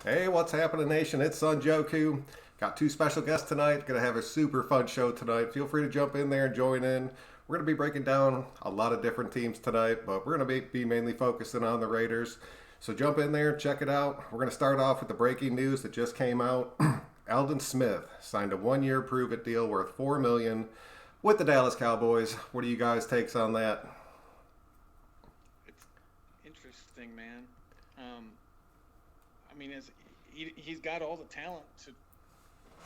Hey, what's happening, nation? It's Sun Joku. Got two special guests tonight. Gonna have a super fun show tonight. Feel free to jump in there and join in. We're gonna be breaking down a lot of different teams tonight, but we're gonna be mainly focusing on the Raiders. So jump in there, check it out. We're gonna start off with the breaking news that just came out. Aldon Smith signed a one-year prove-it deal worth $4 million with the Dallas Cowboys. What do you guys' takes on that? It's interesting, man. Um, I mean, he's got all the talent to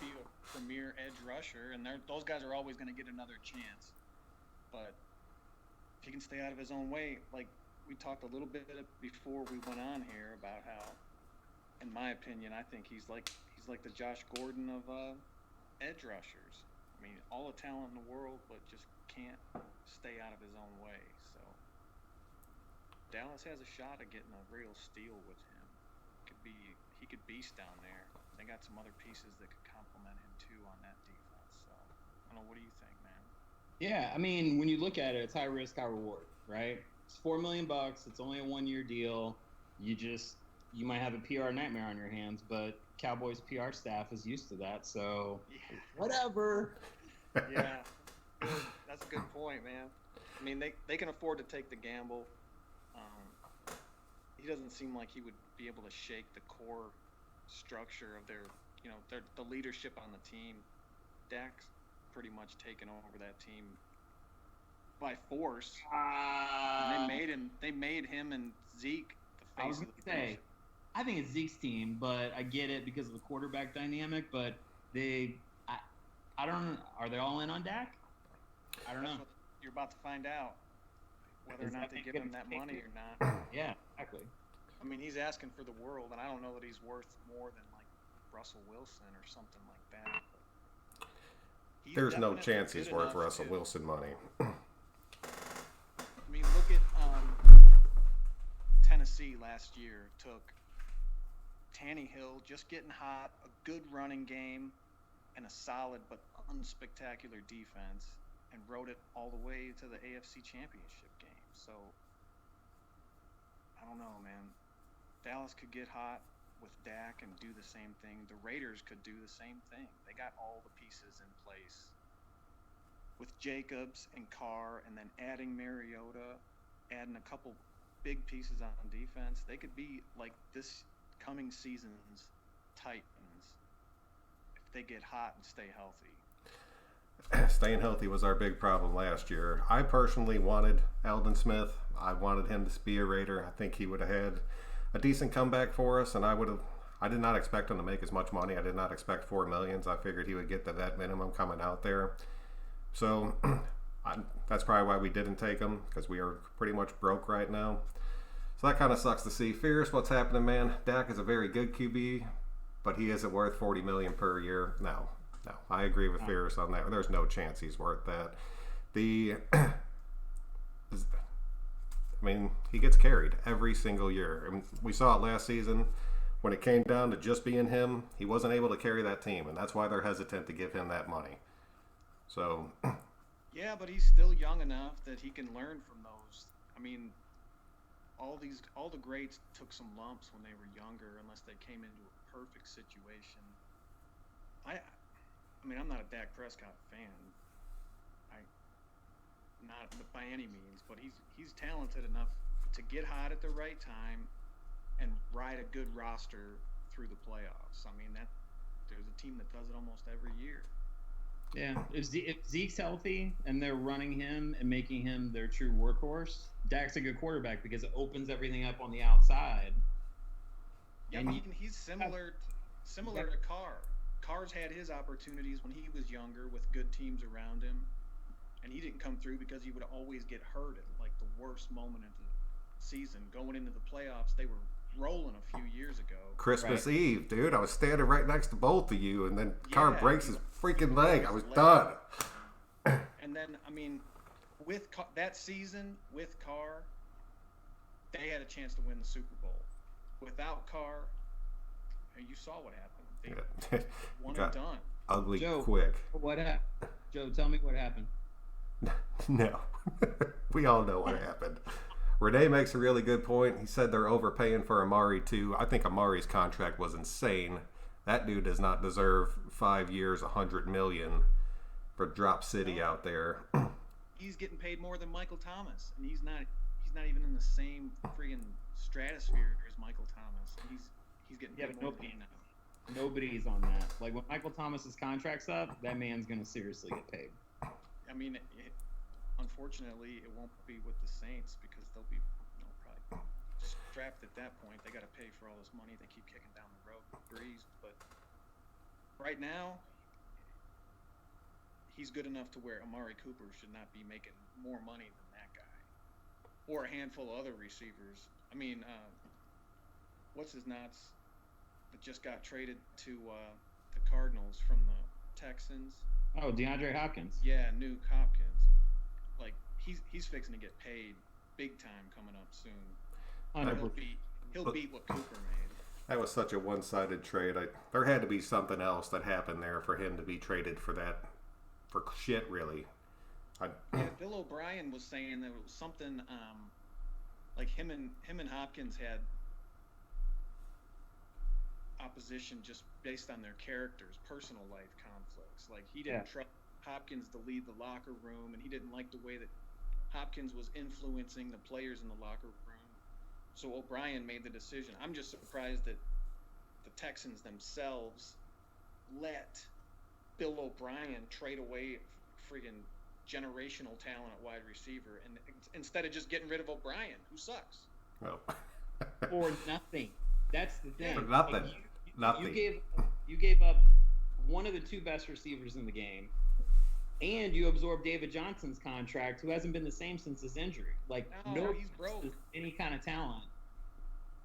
be a premier edge rusher, and those guys are always going to get another chance. But if he can stay out of his own way, like we talked a little bit before we went on here about how, in my opinion, I think he's like the Josh Gordon of edge rushers. I mean, all the talent in the world, but just can't stay out of his own way. So Dallas has a shot at getting a real steal with him. He could beast down there. They got some other pieces that could complement him too on that defense. So I don't know. What do you think, man? Yeah, I mean, when you look at it, it's high risk, high reward, right? It's $4 million. It's only a 1 year deal. You might have a PR nightmare on your hands, but Cowboys PR staff is used to that, so Yeah, whatever. yeah. That's a good point, man. I mean, they can afford to take the gamble. He doesn't seem like he would be able to shake the core structure of the leadership on the team. Dak's pretty much taken over that team by force. And they made him and Zeke the I face was of gonna the say, division. I think it's Zeke's team, but I get it because of the quarterback dynamic. But I, I don't. Are they all in on Dak? I don't That's know. what you're about to find out, whether or Is not that they man give gonna him that take money it? or not. Yeah, exactly. I mean, he's asking for the world, and I don't know that he's worth more than like Russell Wilson or something like that. But he's There's no definitely chance good he's worth enough Russell to. Wilson money. I mean, look at Tennessee last year. Took Tannehill just getting hot, a good running game, and a solid but unspectacular defense, and rode it all the way to the AFC Championship game. So I don't know, man. Dallas could get hot with Dak and do the same thing. The Raiders could do the same thing. They got all the pieces in place with Jacobs and Carr, and then adding Mariota, adding a couple big pieces on defense. They could be like this coming season's Titans if they get hot and stay healthy. Staying healthy was our big problem last year. I personally wanted Aldon Smith. I wanted him to be a Raider. I think he would have had a decent comeback for us, and I would have. I did not expect him to make as much money. I did not expect $4 million. I figured he would get the vet minimum coming out there. So that's probably why we didn't take him, because we are pretty much broke right now. So that kind of sucks to see. Fierce, what's happening, man? Dak is a very good QB, but he isn't worth $40 million per year. No, no, I agree with Fierce on that. There's no chance he's worth that. The, I mean, he gets carried every single year. I mean, we saw it last season when it came down to just being him. He wasn't able to carry that team, and that's why they're hesitant to give him that money. So Yeah, but he's still young enough that he can learn from those. I mean, all the greats took some lumps when they were younger, unless they came into a perfect situation. I mean, I'm not a Dak Prescott fan. I not by any means, but he's talented enough to get hot at the right time and ride a good roster through the playoffs. I mean, that there's a team that does it almost every year. Yeah, if Zeke's healthy and they're running him and making him their true workhorse, Dak's a good quarterback because it opens everything up on the outside. Yeah, I And mean, he's similar to Carr. Carr's had his opportunities when he was younger with good teams around him, and he didn't come through because he would always get hurt at like the worst moment of the season. Going into the playoffs, they were rolling a few years ago. Christmas right, Eve, dude. I was standing right next to both of you, and then Carr Yeah, breaks he his freaking leg. I his was leg. done. And then, I mean, that season with Carr, they had a chance to win the Super Bowl. Without Carr, you saw what happened. They Yeah. one and Got done. ugly Joe, quick. what happened? Joe, tell me what happened. No. We all know what happened. Renee makes a really good point. He said they're overpaying for Amari too. I think Amari's contract was insane. That dude does not deserve 5 years, $100 million for Drop City out there. He's getting paid more than Michael Thomas, and he's not even in the same friggin' stratosphere as Michael Thomas. He's getting paid more than him now. Nobody's on that. Like when Michael Thomas's contract's up, that man's gonna seriously get paid. I mean, unfortunately, it won't be with the Saints because they'll be probably strapped at that point. They got to pay for all this money they keep kicking down the road with Breeze. But right now, he's good enough to where Amari Cooper should not be making more money than that guy, or a handful of other receivers. I mean, what's his nuts that just got traded to the Cardinals from the Texans? Oh, DeAndre Hopkins. Yeah, Nuke Hopkins. Like he's fixing to get paid big time coming up soon. He'll beat what Cooper made. That was such a one-sided trade. There had to be something else that happened there for him to be traded for that, for shit, really. Yeah, Bill O'Brien was saying that it was something like him and Hopkins had opposition just based on their characters, personal life conflicts. Like he didn't trust Hopkins to lead the locker room, and he didn't like the way that Hopkins was influencing the players in the locker room. So O'Brien made the decision. I'm just surprised that the Texans themselves let Bill O'Brien trade away friggin' generational talent at wide receiver, and instead of just getting rid of O'Brien, who sucks. Oh. For nothing. That's the thing. For nothing. Like Nothing. You gave up one of the two best receivers in the game, and you absorbed David Johnson's contract, who hasn't been the same since his injury. Like no, he's broke. Any kind of talent.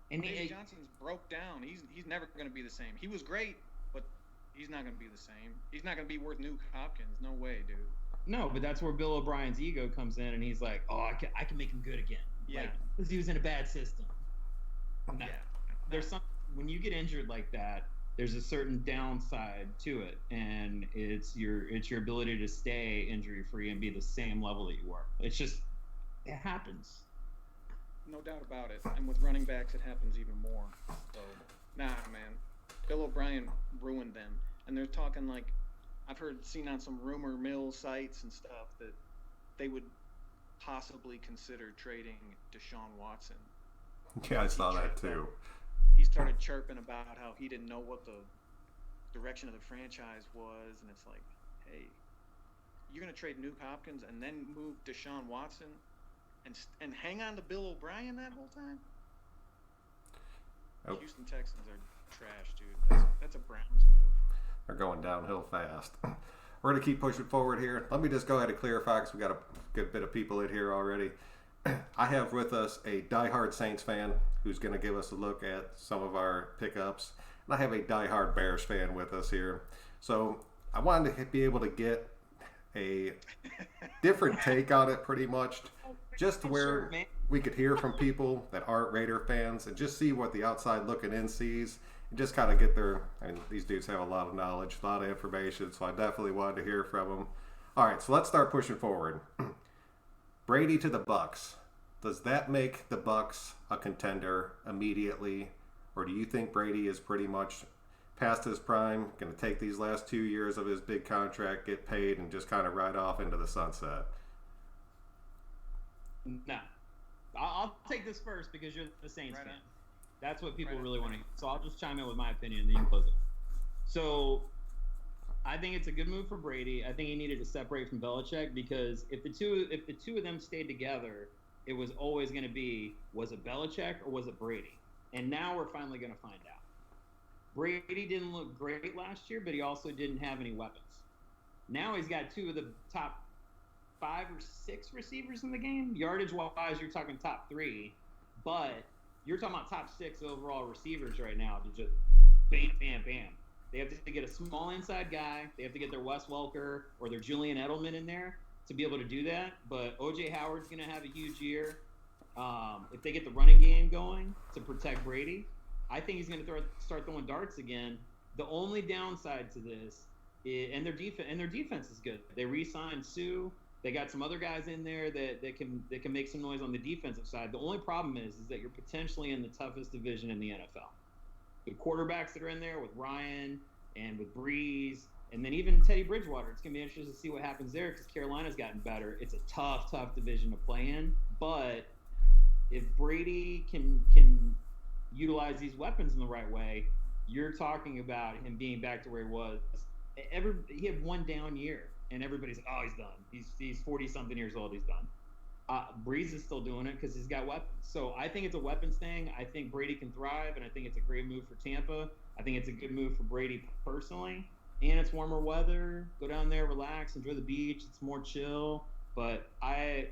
And David Johnson's broke down. He's never going to be the same. He was great, but he's not going to be the same. He's not going to be worth Nuke Hopkins. No way, dude. No, but that's where Bill O'Brien's ego comes in, and he's like, "Oh, I can make him good again." Yeah, because he was in a bad system. No. Yeah, there's some when you get injured like that. There's a certain downside to it, and it's your ability to stay injury free and be the same level that you were. It happens. No doubt about it. And with running backs, it happens even more. So, nah, man. Bill O'Brien ruined them, and they're talking like I've seen on some rumor mill sites and stuff that they would possibly consider trading Deshaun Watson. Yeah, I saw that too. He started chirping about how he didn't know what the direction of the franchise was, and it's like, hey, you're going to trade Nuke Hopkins and then move Deshaun Watson and hang on to Bill O'Brien that whole time? Oh. Houston Texans are trash, dude. That's a Browns move. They're going downhill fast. We're going to keep pushing forward here. Let me just go ahead and clarify because we got a good bit of people in here already. I have with us a diehard Saints fan who's going to give us a look at some of our pickups. And I have a diehard Bears fan with us here. So I wanted to be able to get a different take on it pretty much. Just where we could hear from people that aren't Raider fans and just see what the outside looking in sees. And just kind of get these dudes have a lot of knowledge, a lot of information. So I definitely wanted to hear from them. All right, so let's start pushing forward. Brady to the Bucks. Does that make the Bucks a contender immediately, or do you think Brady is pretty much past his prime, going to take these last 2 years of his big contract, get paid, and just kind of ride off into the sunset? No. I'll take this first because you're the Saints fan. That's what people really want to hear. So I'll just chime in with my opinion and then you can close it. So I think it's a good move for Brady. I think he needed to separate from Belichick because if the two of them stayed together, it was always going to be, was it Belichick or was it Brady? And now we're finally going to find out. Brady didn't look great last year, but he also didn't have any weapons. Now he's got two of the top 5 or 6 receivers in the game. Yardage-wise, you're talking top 3, but you're talking about top 6 overall receivers right now to just bam, bam, bam. They have to get a small inside guy. They have to get their Wes Welker or their Julian Edelman in there to be able to do that. But O.J. Howard's going to have a huge year. If they get the running game going to protect Brady, I think he's going to start throwing darts again. The only downside to this is, and their defense is good. They re-signed Sue. They got some other guys in there that can make some noise on the defensive side. The only problem is that you're potentially in the toughest division in the NFL. The quarterbacks that are in there with Ryan and with Breeze, and then even Teddy Bridgewater. It's going to be interesting to see what happens there because Carolina's gotten better. It's a tough division to play in. But if Brady can utilize these weapons in the right way, you're talking about him being back to where he was. He had one down year, and everybody's like, oh, he's done. He's 40-something years old. He's done. Breeze is still doing it because he's got weapons. So I think it's a weapons thing. I think Brady can thrive, and I think it's a great move for Tampa. I think it's a good move for Brady personally. And it's warmer weather. Go down there, relax, enjoy the beach. It's more chill. But I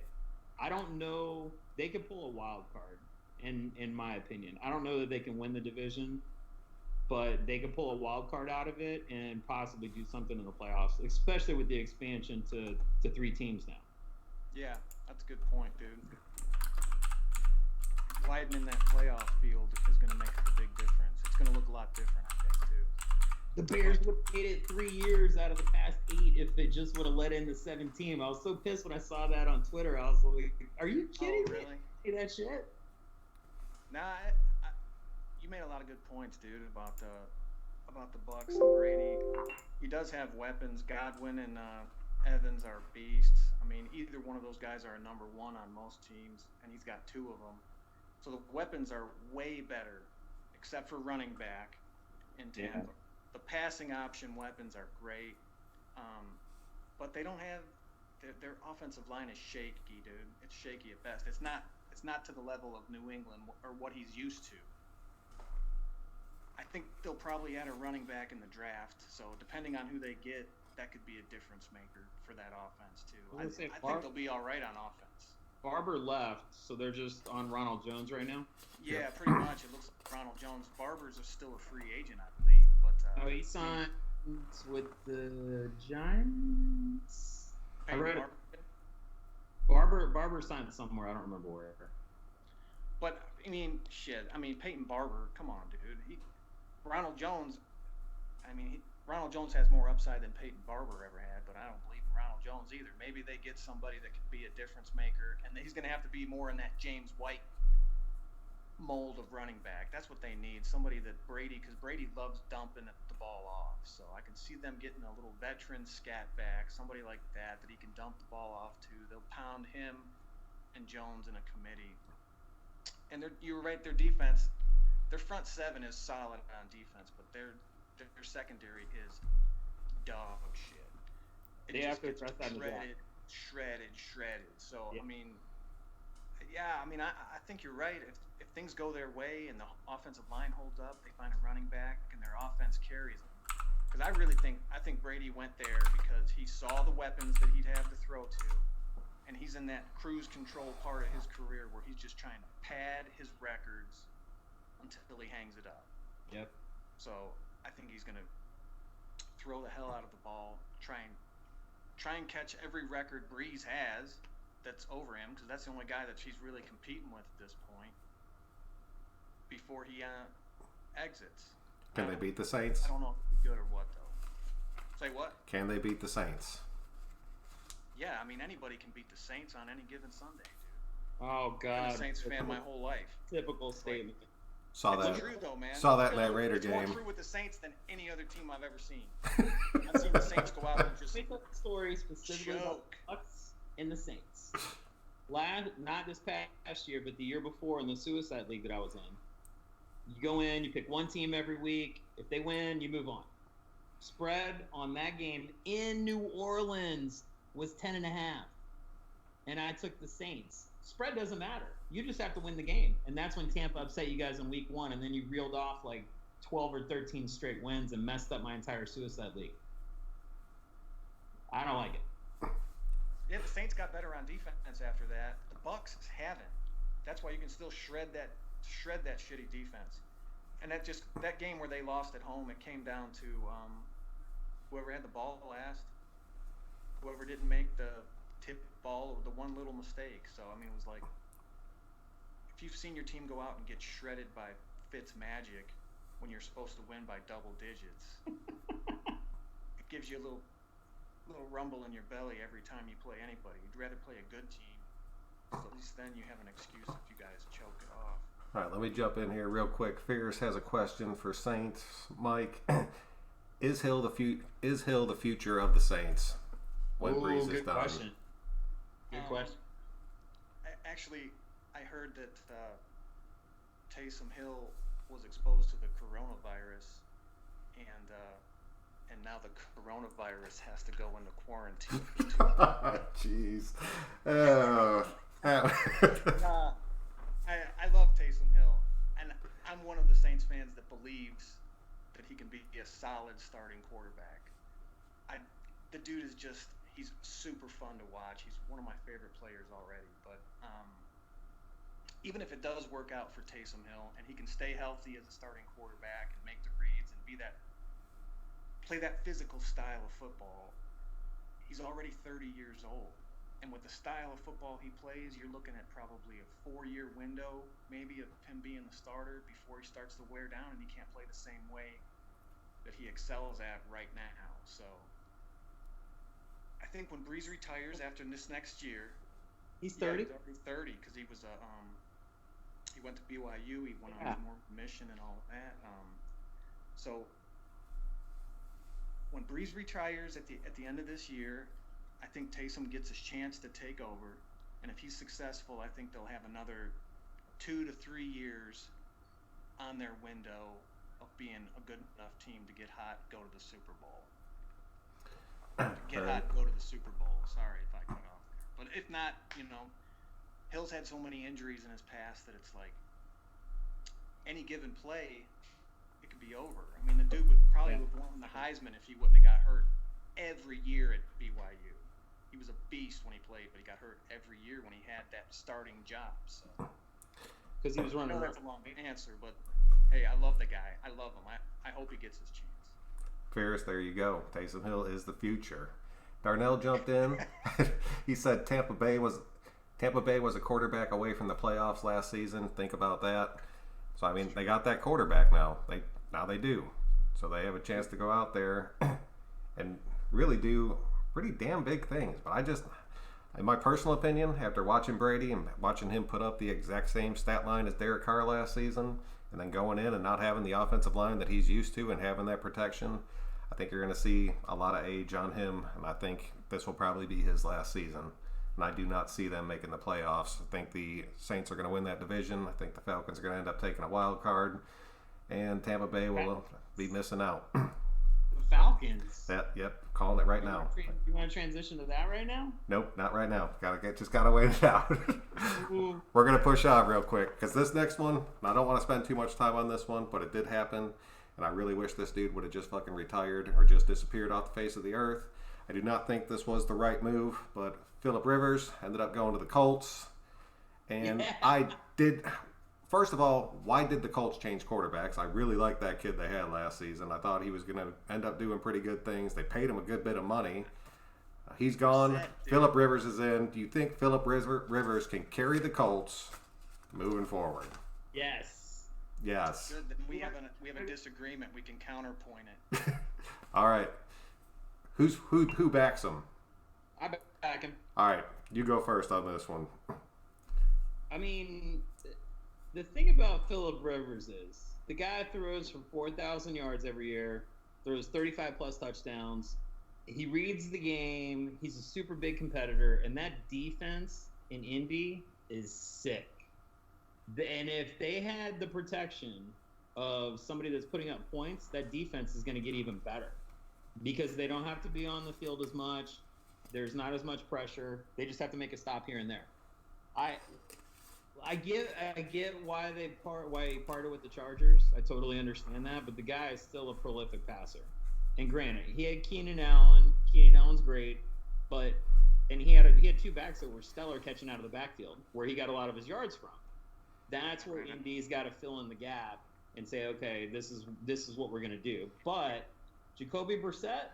don't know. They could pull a wild card, in my opinion. I don't know that they can win the division, but they could pull a wild card out of it and possibly do something in the playoffs, especially with the expansion to 3 teams now. Yeah, that's a good point, dude. Widening that playoff field is going to make a big difference. It's going to look a lot different, I think, too. The Bears would have made it 3 years out of the past 8 if they just would have let in the 7 team. I was so pissed when I saw that on Twitter. I was like, are you kidding me? Really? Say that shit? Nah, you made a lot of good points, dude, about the Bucks and Brady. He does have weapons. Godwin and Evans are beasts. I mean, either one of those guys are a number 1 on most teams, and he's got 2 of them. So the weapons are way better, except for running back in Tampa. Yeah. The passing option weapons are great, but they don't have their offensive line is shaky, dude. It's shaky at best. It's not to the level of New England or what he's used to. I think they'll probably add a running back in the draft. So depending on who they get, that could be a difference maker for that offense too. I think they'll be all right on offense. Barber left, so they're just on Ronald Jones right now? Yeah, pretty much. It looks like Ronald Jones. Barber's still a free agent, I believe. But he signed with the Giants? Hey, I read it. Barber signed somewhere. I don't remember where. But, I mean, shit. I mean, Peyton Barber, come on, dude. Ronald Jones has more upside than Peyton Barber ever had, but I don't believe in Ronald Jones either. Maybe they get somebody that could be a difference maker, and he's going to have to be more in that James White mold of running back. That's what they need. Somebody that because Brady loves dumping the ball off. So I can see them getting a little veteran scat back, somebody like that he can dump the ball off to. They'll pound him and Jones in a committee. And you were right, their defense, their front 7 is solid on defense, but their secondary is dog shit. It just gets shredded. So, yeah. I think you're right. If things go their way and the offensive line holds up, they find a running back and their offense carries them. Because I think Brady went there because he saw the weapons that he'd have to throw to, and he's in that cruise control part of his career where he's just trying to pad his records until he hangs it up. Yep. So I think he's going to throw the hell out of the ball, try and catch every record Breeze has that's over him, because that's the only guy that she's really competing with at this point before he exits. Can they beat the Saints? I don't know if it'll be good or what, though. Say what? Can they beat the Saints? Yeah, I mean, anybody can beat the Saints on any given Sunday, dude. Oh, God. I'm a Saints fan my whole life. Typical statement. It's true, though, man. Saw that in that Raider game. It's more true with the Saints than any other team I've ever seen. I've seen the Saints go out and just make up the story specifically about the Bucks and the Saints. Not this past year, but the year before in the Suicide League that I was in. You go in, you pick one team every week. If they win, you move on. Spread on that game in New Orleans was 10.5, and I took the Saints. Spread doesn't matter. You just have to win the game, and that's when Tampa upset you guys in week 1, and then you reeled off like 12 or 13 straight wins and messed up my entire Suicide League. I don't like it. Yeah, the Saints got better on defense after that. The Bucks haven't. That's why you can still shred that shitty defense. And that game where they lost at home, it came down to whoever had the ball last, whoever didn't make the tip ball or the one little mistake. So I mean, it was like, if you've seen your team go out and get shredded by Fitz magic when you're supposed to win by double digits, it gives you a little rumble in your belly every time you play anybody. You'd rather play a good team. So at least then you have an excuse if you guys choke it off. All right, let me jump in here real quick. Fierce has a question for Saints. Mike, is Hill the future of the Saints when Breeze is good done? question. Good question. I heard that Taysom Hill was exposed to the coronavirus, and now the coronavirus has to go into quarantine. Jeez. I love Taysom Hill, and I'm one of the Saints fans that believes that he can be a solid starting quarterback. The dude is he's super fun to watch. He's one of my favorite players already. But even if it does work out for Taysom Hill and he can stay healthy as a starting quarterback and make the reads and play that physical style of football, he's already 30 years old. And with the style of football he plays, you're looking at probably a 4-year window, maybe, of him being the starter before he starts to wear down and he can't play the same way that he excels at right now. So I think when Breeze retires after this next year, he's 30. He's already 30 because he was he went to BYU. He went on more mission and all of that. So when Breeze retires at the end of this year, I think Taysom gets his chance to take over, and if he's successful, I think they'll have another 2 to 3 years on their window of being a good enough team to get hot, go to the Super Bowl. Get hot, go to the Super Bowl. Sorry if I cut off there. But if not, Hill's had so many injuries in his past that it's like any given play, it could be over. I mean, the dude would probably have won the Heisman if he wouldn't have got hurt every year at BYU. He was a beast when he played, but he got hurt every year when he had that starting job. So Because he was running. I know that's a long answer, but hey, I love the guy. I love him. I hope he gets his chance. Ferris, there you go. Taysom Hill is the future. Darnell jumped in. He said Tampa Bay was a quarterback away from the playoffs last season. Think about that. So I mean, they got that quarterback now. They do. So they have a chance to go out there and really do pretty damn big things. But in my personal opinion, after watching Brady and watching him put up the exact same stat line as Derek Carr last season, and then going in and not having the offensive line that he's used to and having that protection, I think you're going to see a lot of age on him, and I think this will probably be his last season. And I do not see them making the playoffs. I think the Saints are going to win that division. I think the Falcons are going to end up taking a wild card, and Tampa Bay will be missing out. The Falcons. Yep, calling it right now. You want to transition to that right now? Nope, not right now. Just gotta wait it out. We're gonna push on real quick because this next one, and I don't want to spend too much time on this one, but it did happen, and I really wish this dude would have just fucking retired or just disappeared off the face of the earth. I do not think this was the right move, but Phillip Rivers ended up going to the Colts, and First of all, why did the Colts change quarterbacks? I really liked that kid they had last season. I thought he was going to end up doing pretty good things. They paid him a good bit of money. He's gone. Phillip Rivers is in. Do you think Phillip Rivers can carry the Colts moving forward? Yes. Yes. Good. We have a disagreement. We can counterpoint it. All right. Who backs him? I back him. All right. You go first on this one. I mean, the thing about Phillip Rivers is the guy throws for 4,000 yards every year, throws 35-plus touchdowns. He reads the game. He's a super big competitor, and that defense in Indy is sick. And if they had the protection of somebody that's putting up points, that defense is going to get even better because they don't have to be on the field as much. There's not as much pressure. They just have to make a stop here and there. I get why he parted with the Chargers. I totally understand that, but the guy is still a prolific passer. And granted, he had Keenan Allen. Keenan Allen's great, and he had two backs that were stellar catching out of the backfield, where he got a lot of his yards from. That's where Indy's got to fill in the gap and say, okay, this is what we're gonna do. But Jacoby Brissett,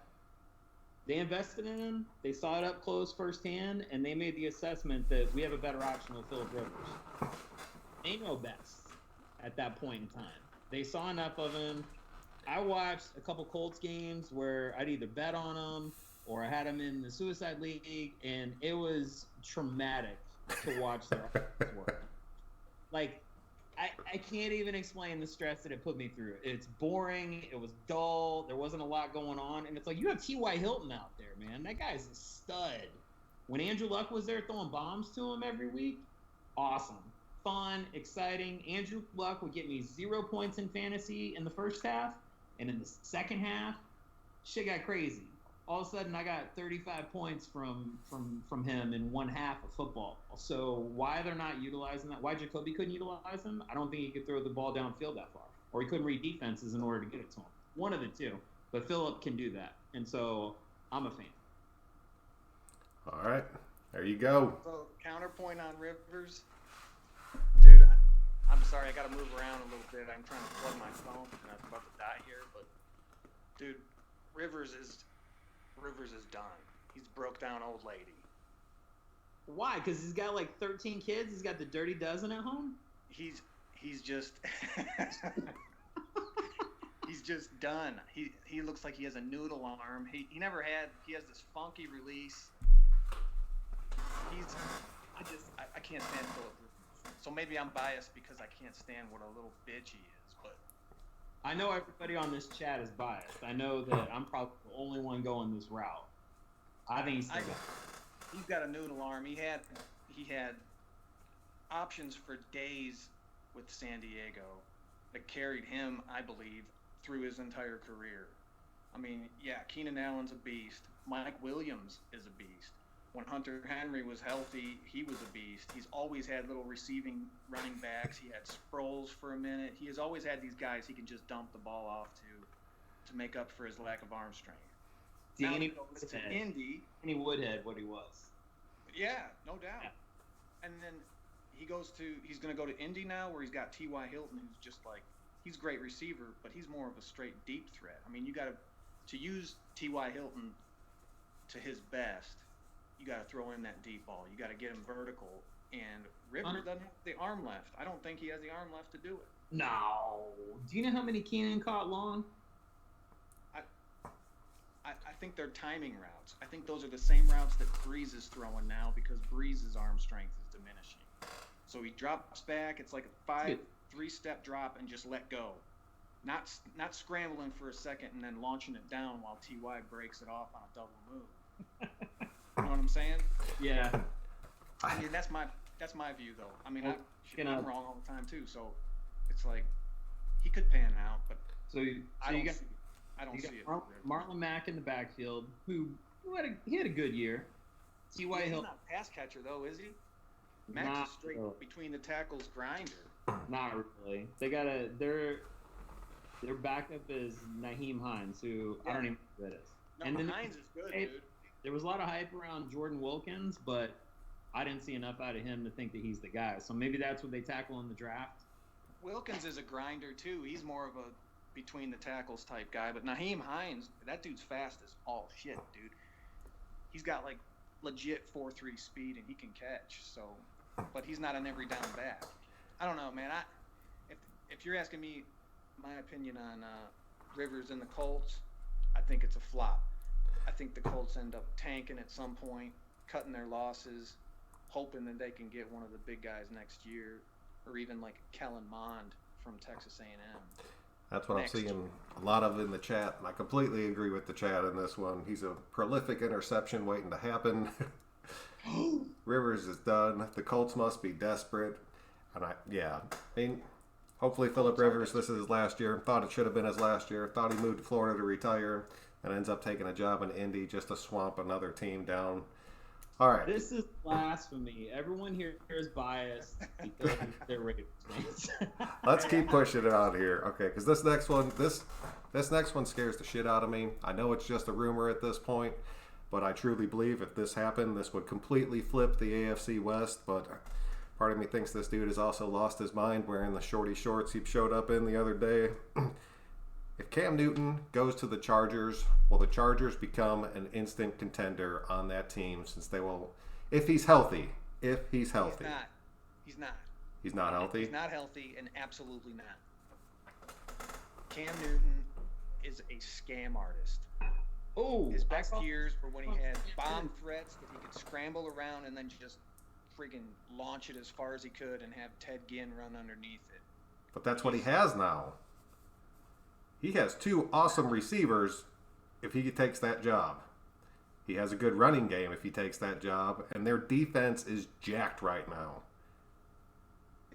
they invested in him. They saw it up close firsthand, and they made the assessment that we have a better option with Phillip Rivers. They know best at that point in time. They saw enough of him. I watched a couple Colts games where I'd either bet on them or I had him in the Suicide League, and it was traumatic to watch their offense work. Like, I can't even explain the stress that it put me through. It's boring. It was dull. There wasn't a lot going on. And it's like, you have T.Y. Hilton out there, man. That guy's a stud. When Andrew Luck was there throwing bombs to him every week, awesome. Fun, exciting. Andrew Luck would get me 0 points in fantasy in the first half. And in the second half, shit got crazy. All of a sudden, I got 35 points from him in one half of football. So why they're not utilizing that? Why Jacoby couldn't utilize him? I don't think he could throw the ball downfield that far, or he couldn't read defenses in order to get it to him. One of the two. But Phillip can do that, and so I'm a fan. All right, there you go. So counterpoint on Rivers, dude. I'm sorry, I got to move around a little bit. I'm trying to plug my phone, and I'm about to die here. But dude, Rivers is done. He's broke down old lady. Why? Because he's got like 13 kids. He's got the dirty dozen at home. He's just he's just done. He looks like he has a noodle arm. He never had. He has this funky release. I can't stand Phillip Rivers. So maybe I'm biased because I can't stand what a little bitch he is. But I know everybody on this chat is biased. I know that I'm probably the only one going this route. I think he's got a noodle arm. He had options for days with San Diego that carried him, I believe, through his entire career. I mean, yeah, Keenan Allen's a beast. Mike Williams is a beast. When Hunter Henry was healthy, he was a beast. He's always had little receiving running backs. He had Sproles for a minute. He has always had these guys he can just dump the ball off to make up for his lack of arm strength. Danny Woodhead, what he was. Yeah, no doubt. Yeah. And then he's going to go to Indy now, where he's got T.Y. Hilton, who's just like, he's a great receiver, but he's more of a straight deep threat. I mean, you got to use T.Y. Hilton to his best, you got to throw in that deep ball. You got to get him vertical. And Rivers doesn't have the arm left. I don't think he has the arm left to do it. No. Do you know how many Keenan caught long? I think they're timing routes. I think those are the same routes that Breeze is throwing now because Breeze's arm strength is diminishing. So he drops back. It's like a 3-step drop and just let go. Not scrambling for a second and then launching it down while T.Y. breaks it off on a double move. You know what I'm saying? Yeah. I mean, that's my view, though. I mean, I'm wrong all the time, too. So it's like he could pan out, but I don't see it. Marlon Mack in the backfield, who had a good year. T.Y. He's Hill. not a pass catcher, though, is he? Mack's a straight between the tackles grinder. Not really. They got their backup is Naheem Hines, who I don't even know who that is. No, and then Hines is good, dude. There was a lot of hype around Jordan Wilkins, but I didn't see enough out of him to think that he's the guy. So maybe that's what they tackle in the draft. Wilkins is a grinder, too. He's more of a between the tackles type guy. But Naheem Hines, that dude's fast as all shit, dude. He's got, like, legit 4.3 speed, and he can catch. So, but he's not an every down back. I don't know, man. If you're asking me my opinion on Rivers and the Colts, I think it's a flop. I think the Colts end up tanking at some point, cutting their losses, hoping that they can get one of the big guys next year, or even like Kellen Mond from Texas A&M. That's what I'm seeing a lot of in the chat, and I completely agree with the chat in this one. He's a prolific interception waiting to happen. Rivers is done. The Colts must be desperate. And I mean, hopefully Phillip Rivers, this is his last year. Thought it should have been his last year. Thought he moved to Florida to retire, and ends up taking a job in Indy just to swamp another team down. All right. This is blasphemy. Everyone here is biased because they're Raiders fans. Let's keep pushing it on here, okay? Because this next one scares the shit out of me. I know it's just a rumor at this point, but I truly believe if this happened, this would completely flip the AFC West. But part of me thinks this dude has also lost his mind wearing the shorty shorts he showed up in the other day. If Cam Newton goes to the Chargers, will the Chargers become an instant contender on that team since they will, if he's healthy? If he's healthy. He's not. He's not healthy? He's not healthy, and absolutely not. Cam Newton is a scam artist. Oh, His I best saw- years were when he had bomb threats that he could scramble around and then just friggin' launch it as far as he could and have Ted Ginn run underneath it. But that's what he has now. He has two awesome receivers if he takes that job. He has a good running game if he takes that job, and their defense is jacked right now.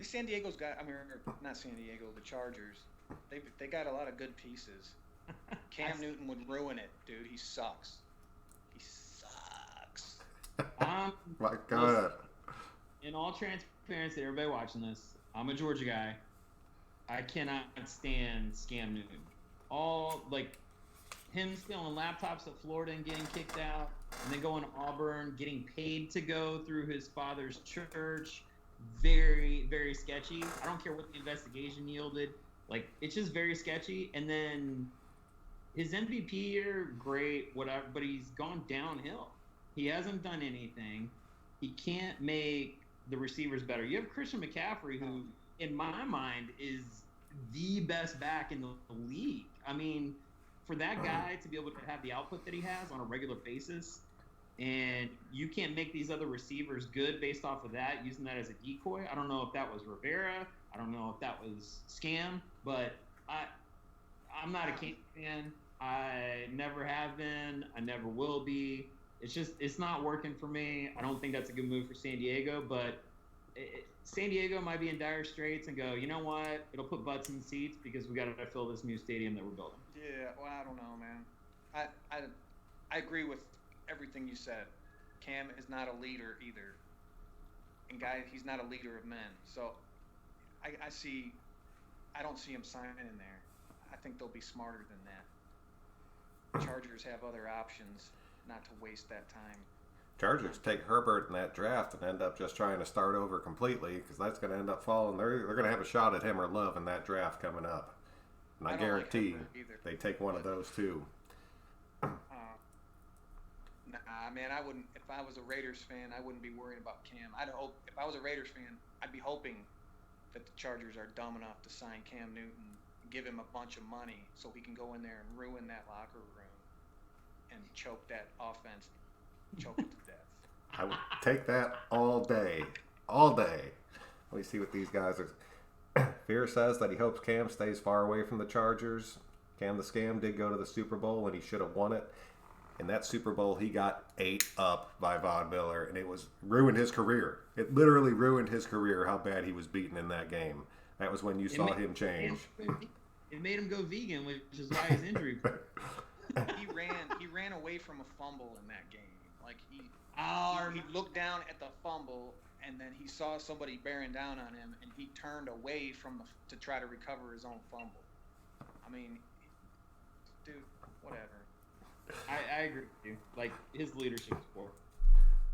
San Diego's got, I mean, or not San Diego, the Chargers. They got a lot of good pieces. Cam Newton would ruin it, dude. He sucks. He sucks. My God. In all transparency, everybody watching this, I'm a Georgia guy. I cannot stand Scam Newton. All like him stealing laptops at Florida and getting kicked out, and then going to Auburn, getting paid to go through his father's church. Very, very sketchy. I don't care what the investigation yielded. Like, it's just very sketchy. And then his MVP year, great, whatever, but he's gone downhill. He hasn't done anything. He can't make the receivers better. You have Christian McCaffrey, who, in my mind, is the best back in the league. I mean, for that guy to be able to have the output that he has on a regular basis, and you can't make these other receivers good based off of that, using that as a decoy. I don't know if that was Rivera. I don't know if that was Scam, but I'm not a King fan. I never have been. I never will be. It's not working for me. I don't think that's a good move for San Diego, but San Diego might be in dire straits and go, you know what? It'll put butts in seats because we got to fill this new stadium that we're building. Yeah, well, I don't know, man. I agree with everything you said. Cam is not a leader either. And he's not a leader of men. So I don't see him signing in there. I think they'll be smarter than that. Chargers have other options, not to waste that time. Chargers take Herbert in that draft and end up just trying to start over completely because that's going to end up falling. They're going to have a shot at him or Love in that draft coming up. And I don't like guarantee Herbert either. they take one of those two. Nah, man, I wouldn't. If I was a Raiders fan, I wouldn't be worried about Cam. If I was a Raiders fan, I'd be hoping that the Chargers are dumb enough to sign Cam Newton, give him a bunch of money so he can go in there and ruin that locker room and choke that offense, choke it to death. I would take that all day. All day. Let me see what these guys are. Fear says that he hopes Cam stays far away from the Chargers. Cam the Scam did go to the Super Bowl and he should have won it. In that Super Bowl, he got ate up by Von Miller, and it ruined his career. It literally ruined his career how bad he was beaten in that game. That was when you saw him change. It made him go vegan, which is why his injury. He ran away from a fumble in that game. Like he looked down at the fumble, and then he saw somebody bearing down on him, and he turned away to try to recover his own fumble. I mean, dude, whatever. I agree with you. Like, his leadership is poor.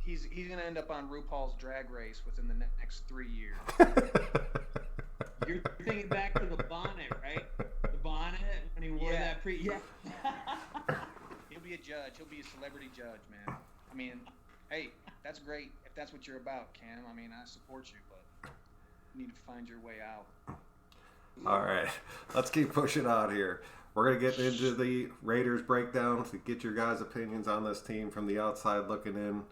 He's gonna end up on RuPaul's Drag Race within the next 3 years. You're thinking back to the bonnet, right? The bonnet when he wore that Yeah. He'll be a judge. He'll be a celebrity judge, man. I mean, hey, that's great if that's what you're about, Cam. I mean, I support you, but you need to find your way out. All right, let's keep pushing on here. We're going to get into the Raiders breakdown to get your guys' opinions on this team from the outside looking in.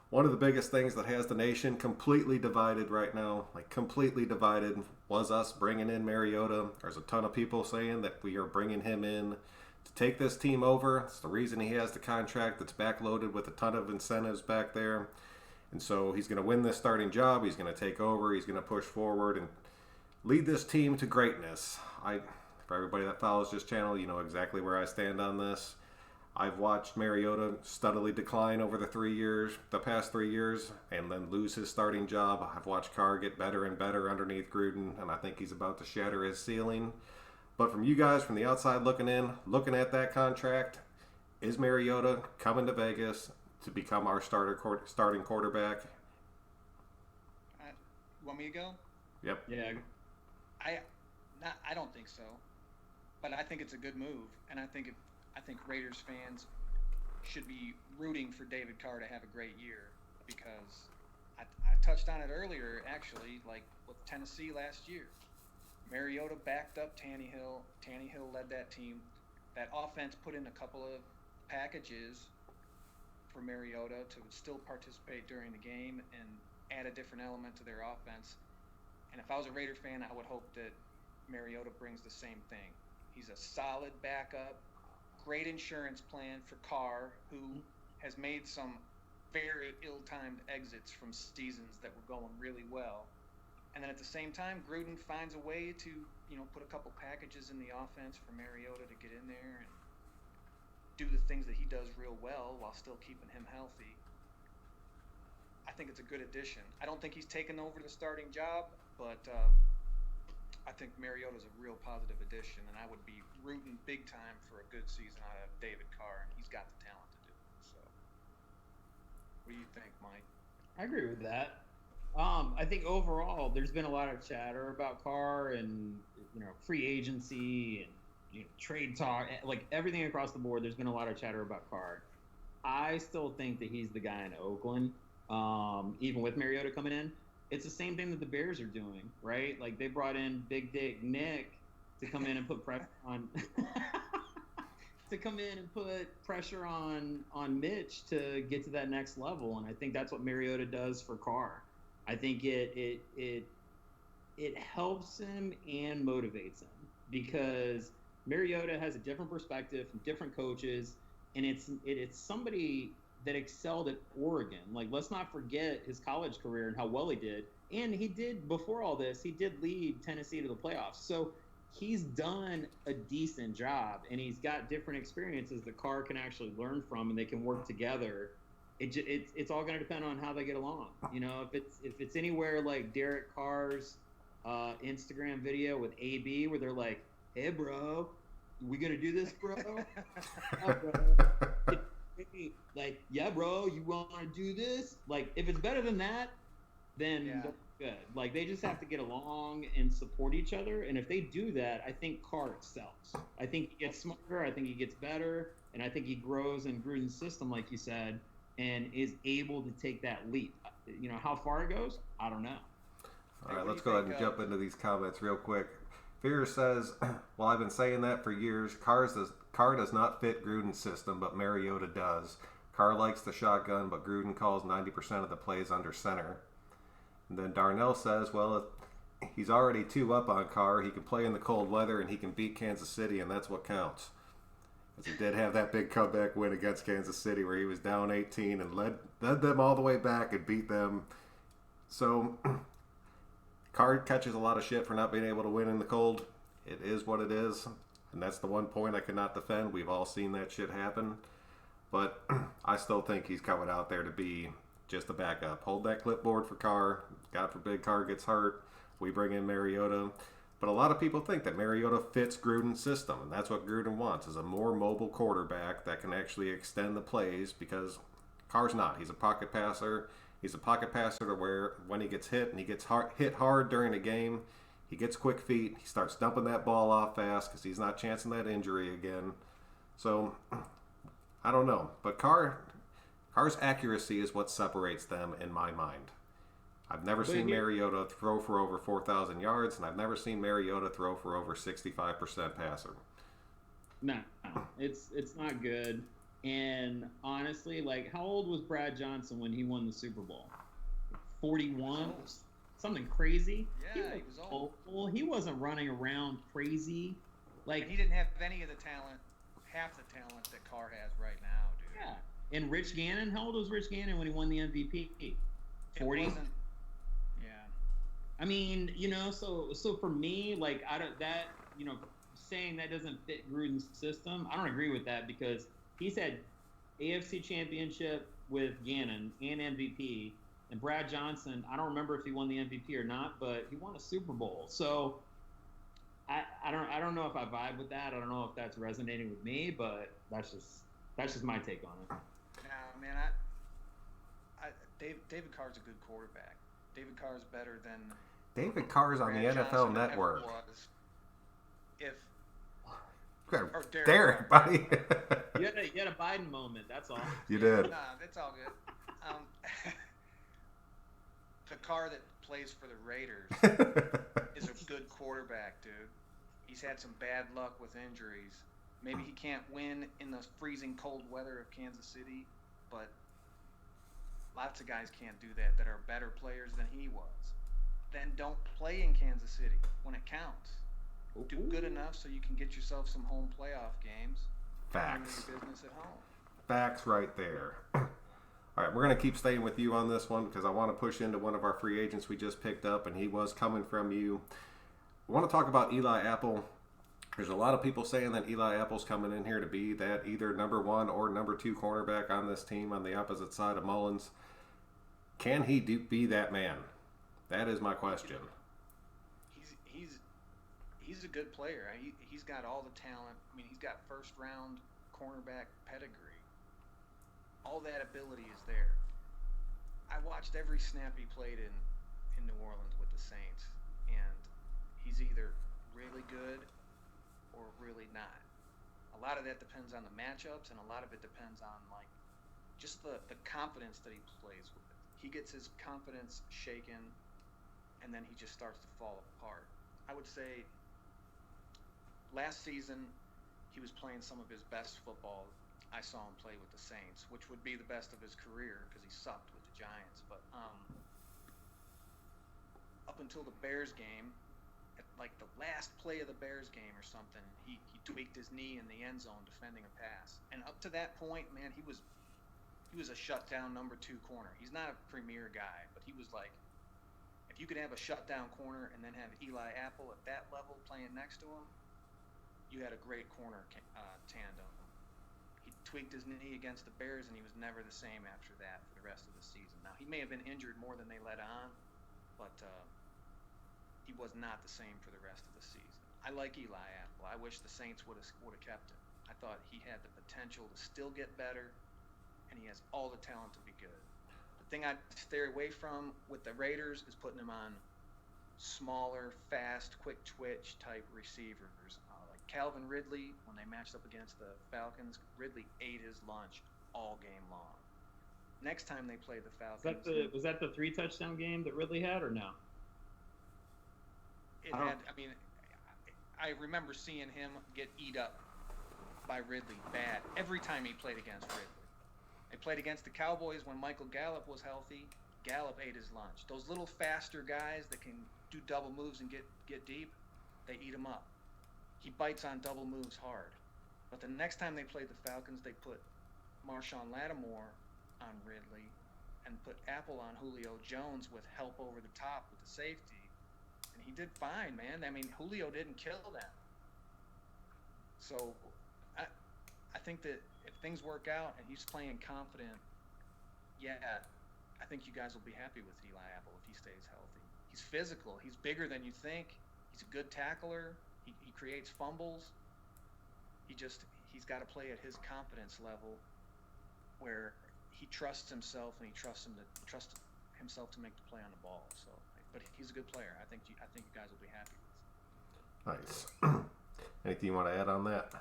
One of the biggest things that has the nation completely divided right now, like completely divided, was us bringing in Mariota. There's a ton of people saying that we are bringing him in to take this team over. It's the reason he has the contract that's backloaded with a ton of incentives back there. And so he's going to win this starting job. He's going to take over. He's going to push forward and lead this team to greatness. For everybody that follows this channel, you know exactly where I stand on this. I've watched Mariota steadily decline over the past 3 years, and then lose his starting job. I've watched Carr get better and better underneath Gruden, and I think he's about to shatter his ceiling. But from you guys, from the outside looking in, looking at that contract, is Mariota coming to Vegas to become our starting quarterback? Want me to go? Yep. Yeah. I don't think so, but I think it's a good move, and I think Raiders fans should be rooting for David Carr to have a great year, because I touched on it earlier, actually, like with Tennessee last year. Mariota backed up Tannehill. Tannehill led that team. That offense put in a couple of packages for Mariota to still participate during the game and add a different element to their offense. And if I was a Raider fan, I would hope that Mariota brings the same thing. He's a solid backup, great insurance plan for Carr, who has made some very ill-timed exits from seasons that were going really well. And then at the same time, Gruden finds a way to, put a couple packages in the offense for Mariota to get in there and do the things that he does real well while still keeping him healthy. I think it's a good addition. I don't think he's taken over the starting job, but I think Mariota's a real positive addition, and I would be rooting big time for a good season out of David Carr, and he's got the talent to do it. So, what do you think, Mike? I agree with that. I think overall, there's been a lot of chatter about Carr and free agency and trade talk, like everything across the board. There's been a lot of chatter about Carr. I still think that he's the guy in Oakland, even with Mariota coming in. It's the same thing that the Bears are doing, right? Like they brought in Big Dick Nick to come in and put pressure on on Mitch to get to that next level, and I think that's what Mariota does for Carr. I think it helps him and motivates him because Mariota has a different perspective from different coaches, and it's somebody that excelled at Oregon. Like, let's not forget his college career and how well he did. And he did, before all this, he did lead Tennessee to the playoffs. So he's done a decent job, and he's got different experiences that Carr can actually learn from, and they can work together. It's all going to depend on how they get along. If it's anywhere like Derek Carr's Instagram video with AB where they're like, "Hey, bro, we gonna do this, bro?" Like, yeah, bro, you want to do this? Like, if it's better than that, then they're good. Like, they just have to get along and support each other. And if they do that, I think Carr excels. I think he gets smarter. I think he gets better. And I think he grows in Gruden's system, like you said, and is able to take that leap. How far it goes, I don't know. All right, let's go ahead and jump into these comments real quick. Fear says, well, I've been saying that for years. Carr does not fit Gruden's system, but Mariota does. Carr likes the shotgun, but Gruden calls 90% of the plays under center. And then Darnell says, well, he's already 2 up on Carr. He can play in the cold weather, and he can beat Kansas City, and that's what counts. Because he did have that big comeback win against Kansas City where he was down 18 and led them all the way back and beat them. So Carr catches a lot of shit for not being able to win in the cold. It is what it is. And that's the one point I cannot defend. We've all seen that shit happen. But I still think he's coming out there to be just a backup. Hold that clipboard for Carr. God forbid Carr gets hurt. We bring in Mariota. But a lot of people think that Mariota fits Gruden's system. And that's what Gruden wants, is a more mobile quarterback that can actually extend the plays, because Carr's not. He's a pocket passer. He's a pocket passer to where when he gets hit and he gets hit hard during a game, he gets quick feet. He starts dumping that ball off fast because he's not chancing that injury again. So, I don't know. But Carr's accuracy is what separates them in my mind. I've never seen Mariota throw for over 4,000 yards, and I've never seen Mariota throw for over 65% passer. No, it's not good. And honestly, like, how old was Brad Johnson when he won the Super Bowl? 41? Something crazy? Yeah, he was old. Well, he wasn't running around crazy. Like, and he didn't have any of the talent, half the talent that Carr has right now, dude. Yeah. And Rich Gannon, how old was Rich Gannon when he won the MVP? 40? Yeah. I mean, so for me, like, saying that doesn't fit Gruden's system, I don't agree with that, because he's had AFC Championship with Gannon and MVP, and Brad Johnson, I don't remember if he won the MVP or not, but he won a Super Bowl. So I don't know if I vibe with that. I don't know if that's resonating with me, but that's just my take on it. Nah, man, David Carr's a good quarterback. David Carr's better than David Carr's on the NFL Network. Derek, buddy. You had a Biden moment. That's all. You did. Nah, that's all good. The Carr that plays for the Raiders is a good quarterback, dude. He's had some bad luck with injuries, Maybe he can't win in the freezing cold weather of Kansas City, but lots of guys can't do that are better players than he was. Then don't play in Kansas City when it counts. Do good enough so you can get yourself some home playoff games. Facts. Your business at home. Facts right there. All right, we're going to keep staying with you on this one because I want to push into one of our free agents we just picked up, and he was coming from you. I want to talk about Eli Apple. There's a lot of people saying that Eli Apple's coming in here to be that either number 1 or number 2 cornerback on this team on the opposite side of Mullins. Can he be that man? That is my question. He's a good player. He's got all the talent. I mean, he's got first-round cornerback pedigree. All that ability is there. I watched every snap he played in New Orleans with the Saints, and he's either really good or really not. A lot of that depends on the matchups, and a lot of it depends on just the confidence that he plays with. He gets his confidence shaken, and then he just starts to fall apart. I would say last season he was playing some of his best football I saw him play with the Saints, which would be the best of his career because he sucked with the Giants. But up until the Bears game, at the last play of the Bears game or something, he tweaked his knee in the end zone defending a pass. And up to that point, man, he was a shutdown number 2 corner. He's not a premier guy, but he was if you could have a shutdown corner and then have Eli Apple at that level playing next to him, you had a great corner tandem. He tweaked his knee against the Bears, and he was never the same after that for the rest of the season. Now, he may have been injured more than they let on, but he was not the same for the rest of the season. I like Eli Apple. I wish the Saints would have kept him. I thought he had the potential to still get better, and he has all the talent to be good. The thing I'd stay away from with the Raiders is putting him on smaller, fast, quick twitch type receivers. Like Calvin Ridley, when they matched up against the Falcons, Ridley ate his lunch all game long. Next time they play the Falcons, was that the 3 touchdown game that Ridley had, or no? It had. I mean, I remember seeing him get eat up by Ridley bad every time he played against Ridley. They played against the Cowboys when Michael Gallup was healthy. Gallup ate his lunch. Those little faster guys that can do double moves and get deep, they eat him up. He bites on double moves hard. But the next time they played the Falcons, they put Marshawn Lattimore on Ridley and put Apple on Julio Jones with help over the top with the safety. And he did fine, man. I mean, Julio didn't kill them. So I think that if things work out and he's playing confident, I think you guys will be happy with Eli Apple if he stays healthy. He's physical. He's bigger than you think. He's a good tackler. He creates fumbles. He's got to play at his confidence level where he trusts himself and he trusts himself to make the play on the ball. So, but he's a good player. I think you guys will be happy with. Nice. Anything you want to add on that?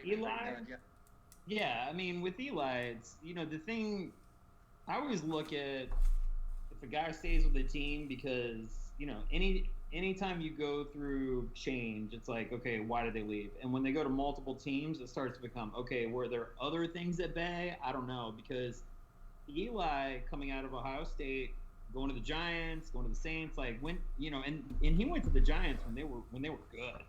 Eli. Yeah, I mean, with Eli, it's the thing. I always look at if a guy stays with the team because anytime you go through change, it's like, okay, why did they leave? And when they go to multiple teams, it starts to become, okay, were there other things at bay? I don't know, because Eli coming out of Ohio State, going to the Giants, going to the Saints, and he went to the Giants when they were good.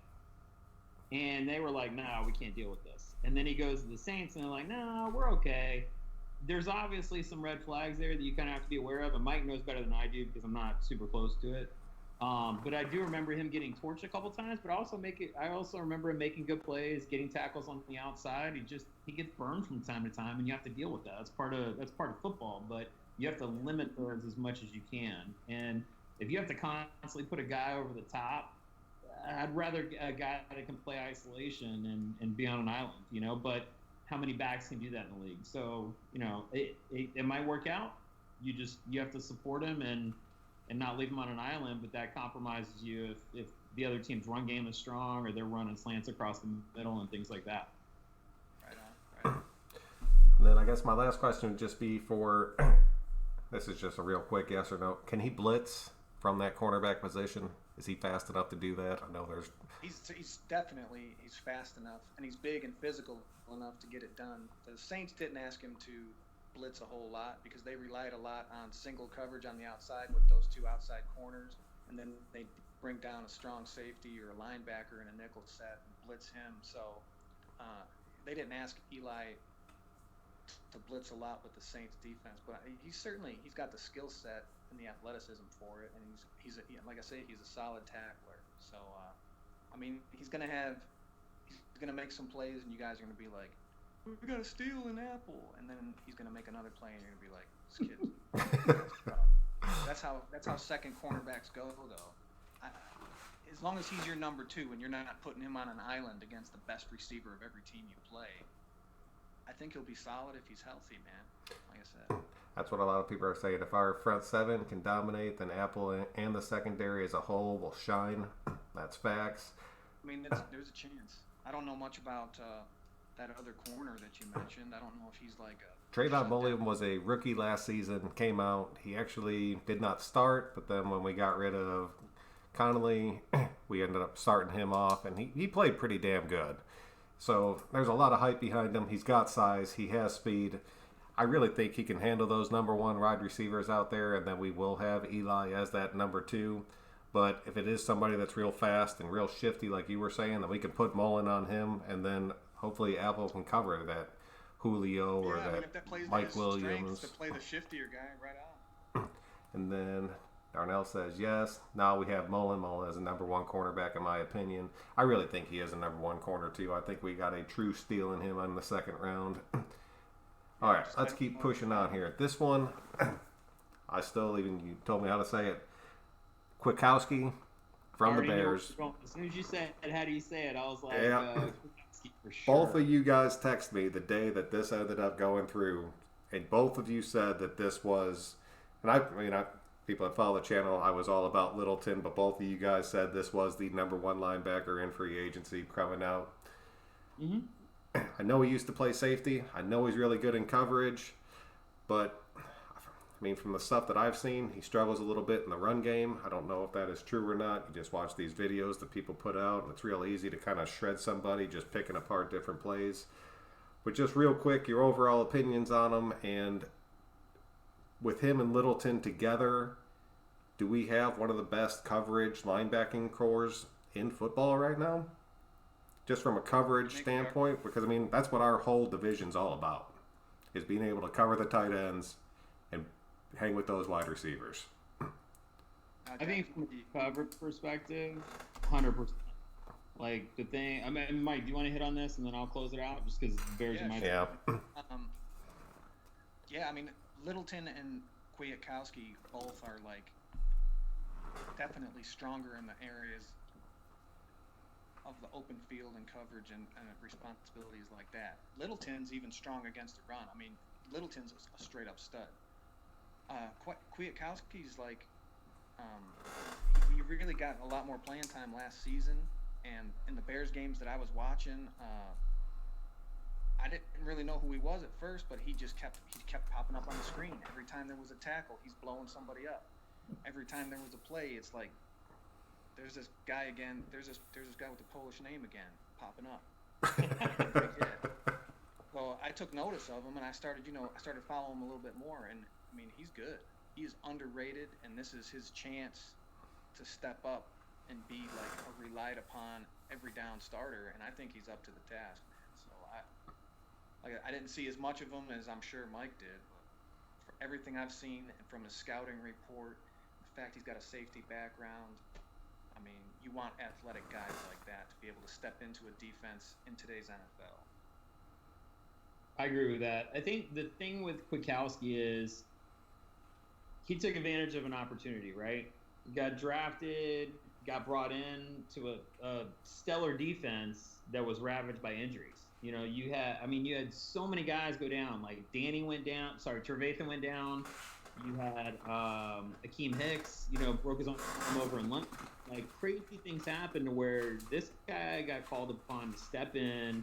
And they were like, nah, we can't deal with this. And then he goes to the Saints, and they're like, no, we're okay. There's obviously some red flags there that you kind of have to be aware of, and Mike knows better than I do because I'm not super close to it. But I do remember him getting torched a couple times, but I also remember him making good plays, getting tackles on the outside. He gets burned from time to time, and you have to deal with that. That's part of football, but you have to limit those as much as you can. And if you have to constantly put a guy over the top, I'd rather a guy that can play isolation and be on an island, but how many backs can do that in the league? So, it might work out. You have to support him and not leave him on an island, but that compromises you if the other team's run game is strong or they're running slants across the middle and things like that. Right on. And then I guess my last question would just be this is just a real quick yes or no. Can he blitz from that cornerback position? Is he fast enough to do that? I know there's. He's definitely fast enough, and he's big and physical enough to get it done. The Saints didn't ask him to blitz a whole lot because they relied a lot on single coverage on the outside with those two outside corners, and then they bring down a strong safety or a linebacker in a nickel set and blitz him. So they didn't ask Eli to blitz a lot with the Saints defense, but he's got the skill set and the athleticism for it, and like I say, he's a solid tackler. So I mean, he's gonna make some plays, and you guys are gonna be like, "We gotta steal an apple," and then he's gonna make another play, and you're gonna be like, "This kid." That's how second cornerbacks go, though. As long as he's your number 2 and you're not putting him on an island against the best receiver of every team you play, I think he'll be solid if he's healthy, man. Like I said. That's what a lot of people are saying. If our front seven can dominate, then Apple and the secondary as a whole will shine. That's facts. I mean, there's a chance. I don't know much about that other corner that you mentioned. I don't know if he's like a... Trayvon Mullen was a rookie last season, came out. He actually did not start, but then when we got rid of Connolly, we ended up starting him off, and he played pretty damn good. So there's a lot of hype behind him. He's got size. He has speed. I really think he can handle those number 1 wide receivers out there, and then we will have Eli as that number 2. But if it is somebody that's real fast and real shifty, like you were saying, then we can put Mullen on him, and then hopefully Apple can cover that Julio or that Mike Williams. To play the shiftier guy right on. And then Darnell says yes. Now we have Mullen. Mullen is a number 1 cornerback in my opinion. I really think he is a number 1 corner too. I think we got a true steal in him in the second round. All right, let's keep pushing on here. This one, I still you told me how to say it. Kwiatkowski from the Bears. As soon as you said it, how do you say it? I was like, yeah. For sure. Both of you guys text me the day that this ended up going through, and both of you said that this was, and people that follow the channel, I was all about Littleton, but both of you guys said this was the number 1 linebacker in free agency coming out. Mm-hmm. I know he used to play safety. I know he's really good in coverage, but I mean, from the stuff that I've seen, he struggles a little bit in the run game. I don't know if that is true or not. You just watch these videos that people put out, and it's real easy to kind of shred somebody just picking apart different plays. But just real quick, your overall opinions on him, and with him and Littleton together, do we have one of the best coverage linebacking cores in football right now? Just from a coverage standpoint, because I mean that's what our whole division's all about, is being able to cover the tight ends and hang with those wide receivers. I think from a coverage perspective, 100%. Like the thing, I mean, Mike, do you want to hit on this and then I'll close it out just because Bears in my yeah. Yeah, I mean Littleton and Kwiatkowski both are like definitely stronger in the areas of the open field and coverage and responsibilities like that. Littleton's even strong against the run. I mean, Littleton's a straight up stud. Kwiatkowski's like, he really got a lot more playing time last season, and in the Bears games that I was watching, I didn't really know who he was at first, but he kept popping up on the screen. Every time there was a tackle, he's blowing somebody up. Every time there was a play, it's like, there's this guy again. There's this guy with the Polish name again popping up. So I took notice of him, and I started following him a little bit more. And I mean, he's good. He's underrated, and this is his chance to step up and be like a relied upon every down starter. And I think he's up to the task. So I didn't see as much of him as I'm sure Mike did, but for everything I've seen and from his scouting report, the fact he's got a safety background. I mean, you want athletic guys like that to be able to step into a defense in today's NFL. I agree with that. I think the thing with Kwiatkowski is he took advantage of an opportunity, right? He got drafted, got brought in to a stellar defense that was ravaged by injuries. You know, you had so many guys go down. Like Trevathan went down. You had Akeem Hicks, broke his arm over in London. Like crazy things happened to where this guy got called upon to step in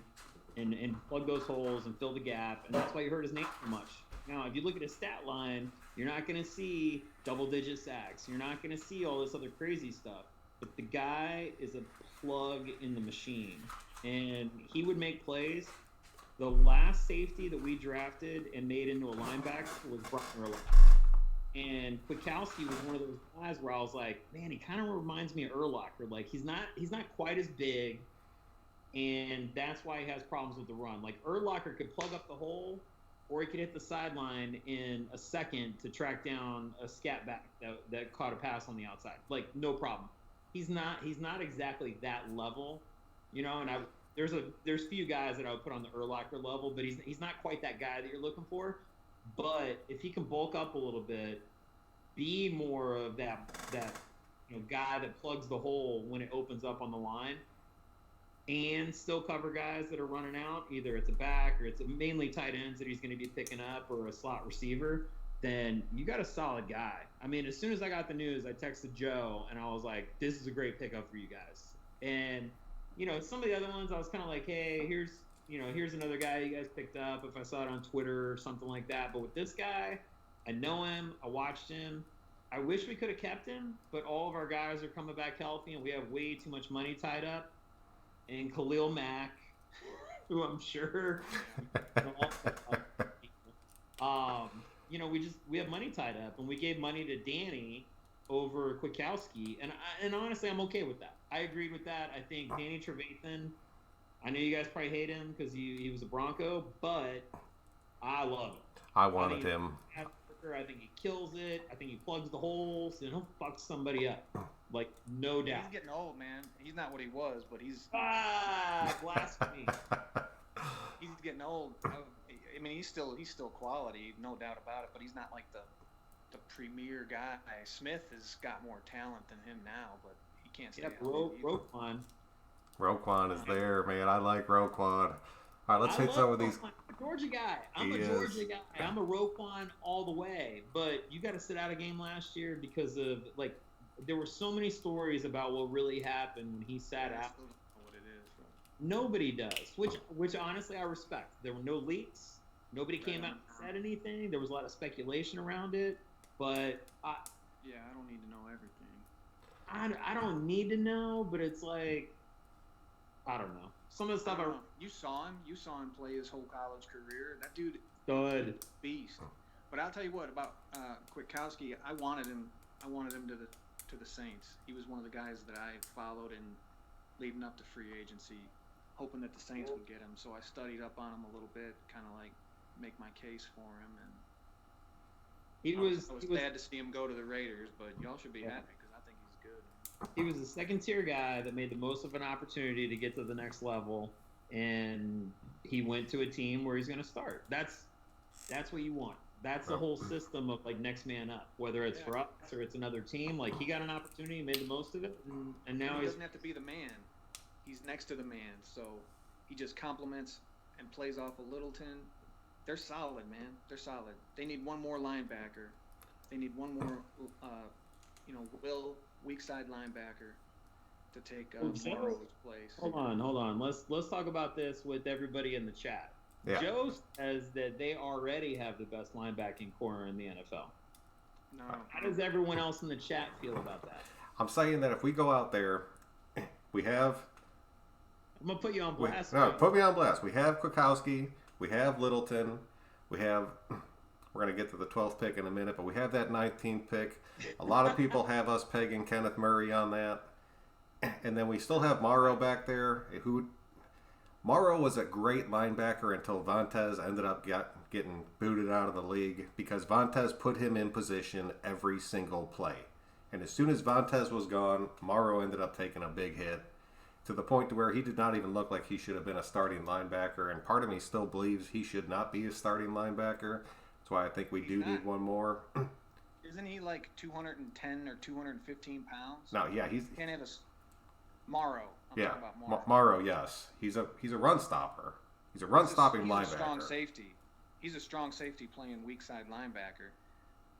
and plug those holes and fill the gap, and that's why you heard his name so much. Now, if you look at his stat line, You're not going to see double-digit sacks. You're not going to see all this other crazy stuff. But the guy is a plug in the machine, and he would make plays. The last safety that we drafted and made into a linebacker was Brian Urlacher. And Kwiatkowski was one of those guys where I was like, man, he kind of reminds me of Urlacher. Like he's not quite as big, and that's why he has problems with the run. Like Urlacher could plug up the hole, or he could hit the sideline in a second to track down a scat back that caught a pass on the outside. Like no problem. He's not exactly that level, you know. And there's few guys that I would put on the Urlacher level, but he's not quite that guy that you're looking for. But if he can bulk up a little bit, be more of that guy that plugs the hole when it opens up on the line, and still cover guys that are running out, either it's a back or it's mainly tight ends that he's going to be picking up or a slot receiver, then you got a solid guy. I mean, as soon as I got the news, I texted Joe and I was like, this is a great pickup for you guys. And, some of the other ones I was kind of like, hey, here's another guy you guys picked up if I saw it on Twitter or something like that. But with this guy, I know him. I watched him. I wish we could have kept him, but all of our guys are coming back healthy, and we have way too much money tied up. And Khalil Mack, who I'm sure, we have money tied up, and we gave money to Danny over Kwiatkowski, and honestly, I'm okay with that. I agreed with that. I think Danny Trevathan, I know you guys probably hate him because he was a Bronco, but I love him. I wanted him. I think he kills it. I think he plugs the holes and he'll fuck somebody up. Like, no doubt. He's getting old, man. He's not what he was, but he's... blasphemy. He's getting old. I mean, he's still quality, no doubt about it, but he's not like the premier guy. Smith has got more talent than him now, but he can't stay Roquan. Roquan is there, man. I like Roquan. All right, let's hit some of these. I'm a Georgia guy. I'm a Roquan all the way. But you got to sit out a game last year because of, like, there were so many stories about what really happened when he sat out. What it is, bro. Nobody does, which honestly I respect. There were no leaks. Nobody came out and said anything. There was a lot of speculation around it, but I don't need to know everything. I don't need to know, but it's like, I don't know. Some of the stuff you saw him play his whole college career. That dude, good beast. But I'll tell you what about Kwiatkowski. I wanted him to the Saints. He was one of the guys that I followed in leading up to free agency, hoping that the Saints would get him. So I studied up on him a little bit, kind of like make my case for him. And I was glad to see him go to the Raiders, but y'all should be happy because I think he's good. He was a second-tier guy that made the most of an opportunity to get to the next level, and he went to a team where he's going to start. That's what you want. That's the whole system of, like, next man up, whether it's for us or it's another team. Like, he got an opportunity, made the most of it, and now he doesn't have to be the man. He's next to the man, so he just complements and plays off of Littleton. They're solid, man. They're solid. They need one more linebacker. They need one more, weak side linebacker to take Morrow's place. Hold on. Let's talk about this with everybody in the chat. Yeah. Joe says that they already have the best linebacking core in the NFL. No. How does everyone else in the chat feel about that? I'm saying that if we go out there, we have... I'm going to put you on blast. Put me on blast. We have Kwiatkowski. We have Littleton. We have... We're going to get to the 12th pick in a minute, but we have that 19th pick. A lot of people have us pegging Kenneth Murray on that. And then we still have Morrow back there. Morrow was a great linebacker until Vontaze ended up getting booted out of the league because Vontaze put him in position every single play. And as soon as Vontaze was gone, Morrow ended up taking a big hit to the point to where he did not even look like he should have been a starting linebacker. And part of me still believes he should not be a starting linebacker. That's why I think we need one more. Isn't he like 210 or 215 pounds? No, yeah, he can't have Morrow. I'm talking about Morrow. Morrow, yes, he's a run stopper. He's a run-stopping linebacker. He's a strong safety. He's a strong safety playing weak side linebacker.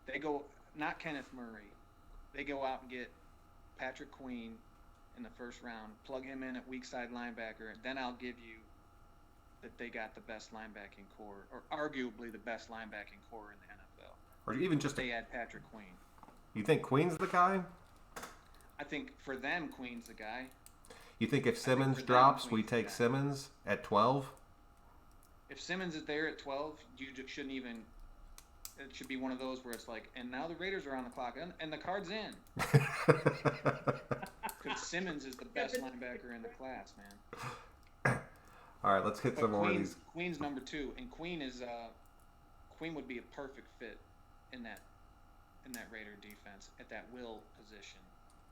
They go not Kenneth Murray. They go out and get Patrick Queen in the first round. Plug him in at weak side linebacker, and then I'll give you that they got the best linebacking core, or arguably the best linebacking core in the NFL. or even just they add Patrick Queen. You think Queen's the guy? I think for them, Queen's the guy. You think if for Simmons them, drops, we Queen's the take guy. Simmons at 12? If Simmons is there at 12, you shouldn't even. It should be one of those where it's like, and now the Raiders are on the clock, and the card's in. Because Simmons is the best linebacker in the class, man. All right, let's hit But some more of these. Queen's number 2, and Queen would be a perfect fit in that Raider defense at that will position.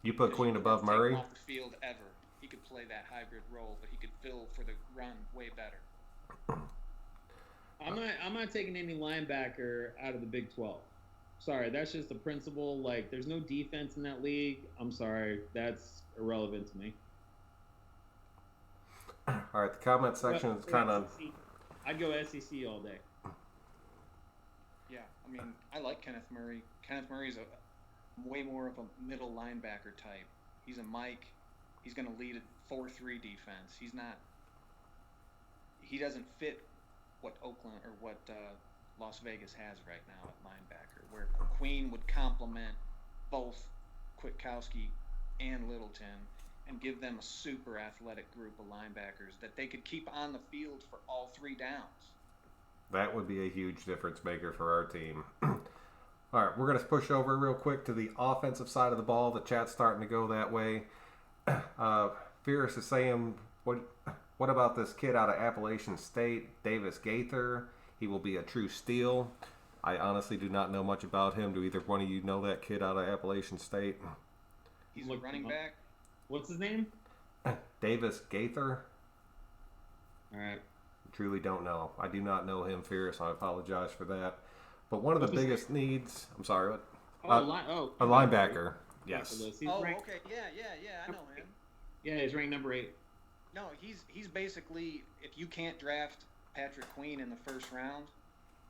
You put Because Queen you above couldn't take Murray? him off the field ever. He could play that hybrid role, but he could fill for the run way better. I'm not taking any linebacker out of the Big 12. Sorry, that's just the principle. Like, there's no defense in that league. I'm sorry, that's irrelevant to me. All right, the comment section is kind of. SEC. I'd go SEC all day. Yeah, I mean, I like Kenneth Murray. Kenneth Murray's a way more of a middle linebacker type. He's a Mike. He's going to lead a 4-3 defense. He doesn't fit what Oakland or what Las Vegas has right now at linebacker, where Queen would complement both Kwiatkowski and Littleton and give them a super athletic group of linebackers that they could keep on the field for all 3 downs. That would be a huge difference maker for our team. All right, we're going to push over real quick to the offensive side of the ball. The chat's starting to go that way. Fierce is saying, what about this kid out of Appalachian State, Davis Gaither? He will be a true steal. I honestly do not know much about him. Do either one of you know that kid out of Appalachian State? He's a running back. What's his name? Davis Gaither? All right. Truly don't know. I do not know him, Fierce. I apologize for that. But one of the biggest needs... I'm sorry, what? A linebacker. Yes. Oh, okay. Yeah, I know him. Yeah, he's ranked number 8. No, he's basically, if you can't draft Patrick Queen in the first round,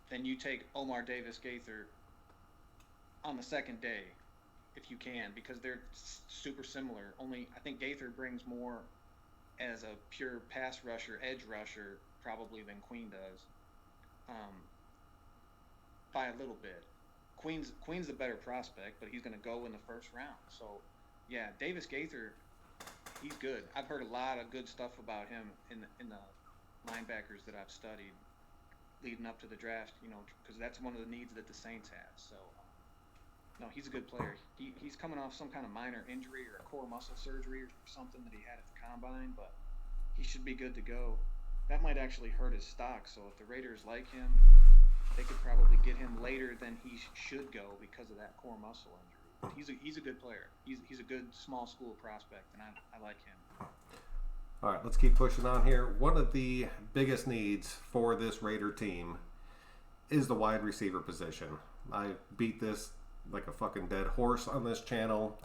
then you take Omar Davis Gaither on the second day, if you can, because they're super similar. Only I think Gaither brings more as a pure pass rusher, edge rusher, probably than Queen does, by a little bit. Queen's the better prospect, but he's going to go in the first round. So, yeah, Davis Gaither, he's good. I've heard a lot of good stuff about him in the linebackers that I've studied leading up to the draft, because that's one of the needs that the Saints have. So, no, he's a good player. He's coming off some kind of minor injury or a core muscle surgery or something that he had at the combine, but he should be good to go. That might actually hurt his stock, so if the Raiders like him, they could probably get him later than he should go because of that core muscle injury. But he's a good player. He's a good small school prospect, and I like him. All right, let's keep pushing on here. One of the biggest needs for this Raider team is the wide receiver position. I beat this like a fucking dead horse on this channel,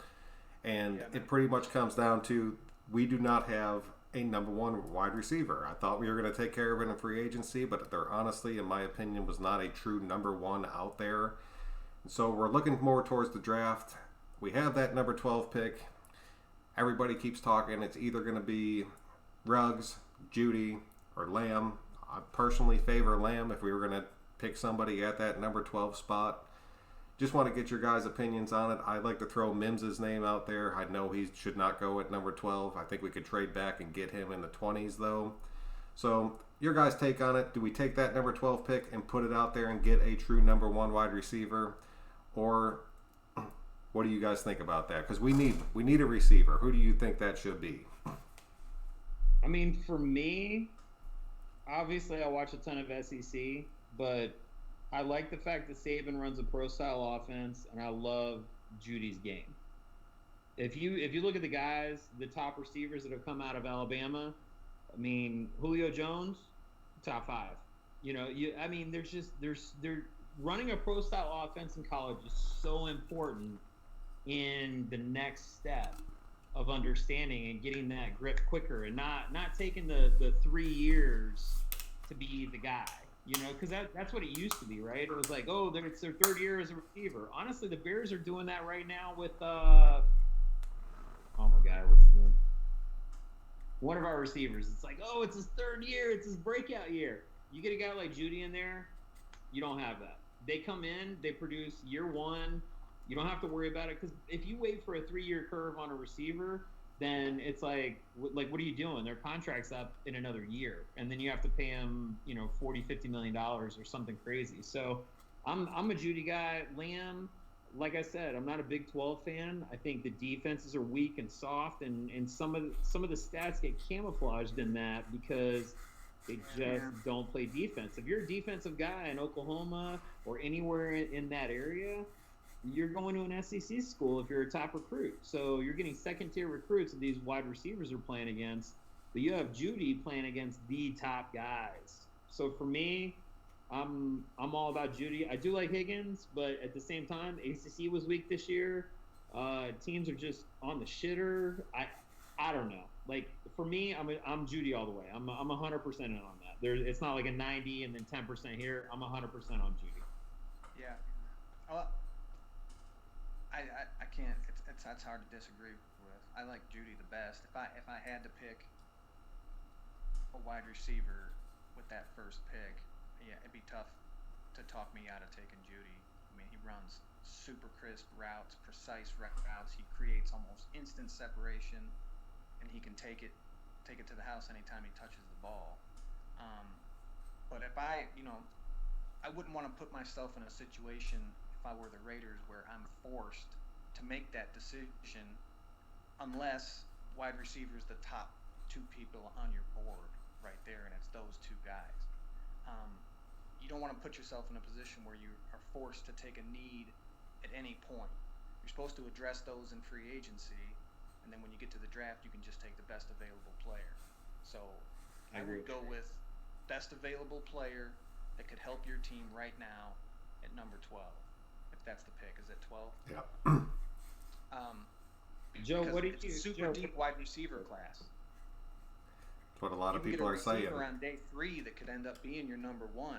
and it pretty much comes down to we do not have a number 1 wide receiver. I thought we were going to take care of it in free agency, but there honestly, in my opinion, was not a true number 1 out there. So we're looking more towards the draft. We have that number 12 pick. Everybody keeps talking. It's either going to be Ruggs, Judy, or Lamb. I personally favor Lamb if we were going to pick somebody at that number 12 spot. Just want to get your guys' opinions on it. I'd like to throw Mims's name out there. I know he should not go at number 12. I think we could trade back and get him in the 20s, though. So, your guys' take on it. Do we take that number 12 pick and put it out there and get a true number 1 wide receiver? Or what do you guys think about that? Because we need a receiver. Who do you think that should be? I mean, for me, obviously I watch a ton of SEC, but I like the fact that Saban runs a pro-style offense, and I love Judy's game. If you look at the guys, the top receivers that have come out of Alabama, I mean, Julio Jones, top 5. They're running a pro-style offense in college is so important in the next step of understanding and getting that grip quicker, and not taking the 3 years to be the guy. Because that's what it used to be, right? It was like, it's their 3rd year as a receiver. Honestly, the Bears are doing that right now with, oh my God, what's his name? One of our receivers. It's like, it's his 3rd year. It's his breakout year. You get a guy like Judy in there, you don't have that. they come in, they produce year one. You don't have to worry about it because if you wait for a 3-year curve on a receiver, then it's like what are you doing? Their contract's up in another year, and then you have to pay them, 40-50 million dollars or something crazy. So I'm a Judy guy. Lamb, like I said, I'm not a Big 12 fan. I think the defenses are weak and soft, and some of the stats get camouflaged in that because they just don't play defense. If you're a defensive guy in Oklahoma or anywhere in that area, you're going to an SEC school if you're a top recruit. So you're getting second-tier recruits that these wide receivers are playing against, but you have Judy playing against the top guys. So for me, I'm all about Judy. I do like Higgins, but at the same time, ACC was weak this year. Teams are just on the shitter. I don't know. Like for me, I'm Judy all the way. I'm 100% in on that. It's not like a 90 and then 10% here. I'm 100% on Judy. Yeah. Well, I can't. It's hard to disagree with. I like Judy the best. If I had to pick a wide receiver with that first pick, yeah, it'd be tough to talk me out of taking Judy. I mean, he runs super crisp routes, precise routes. He creates almost instant separation, and he can take it to the house anytime he touches the ball. But if I wouldn't want to put myself in a situation if I were the Raiders where I'm forced to make that decision unless wide receiver is the top 2 people on your board right there, and it's those 2 guys. You don't want to put yourself in a position where you are forced to take a need at any point. You're supposed to address those in free agency, and then when you get to the draft, you can just take the best available player. So I would go with best available player that could help your team right now at number 12. If that's the pick, is it 12? Yeah. Joe, what do you? It's a super deep wide receiver class. That's what a lot of You can people are get a receiver saying. on day 3 that could end up being your number 1.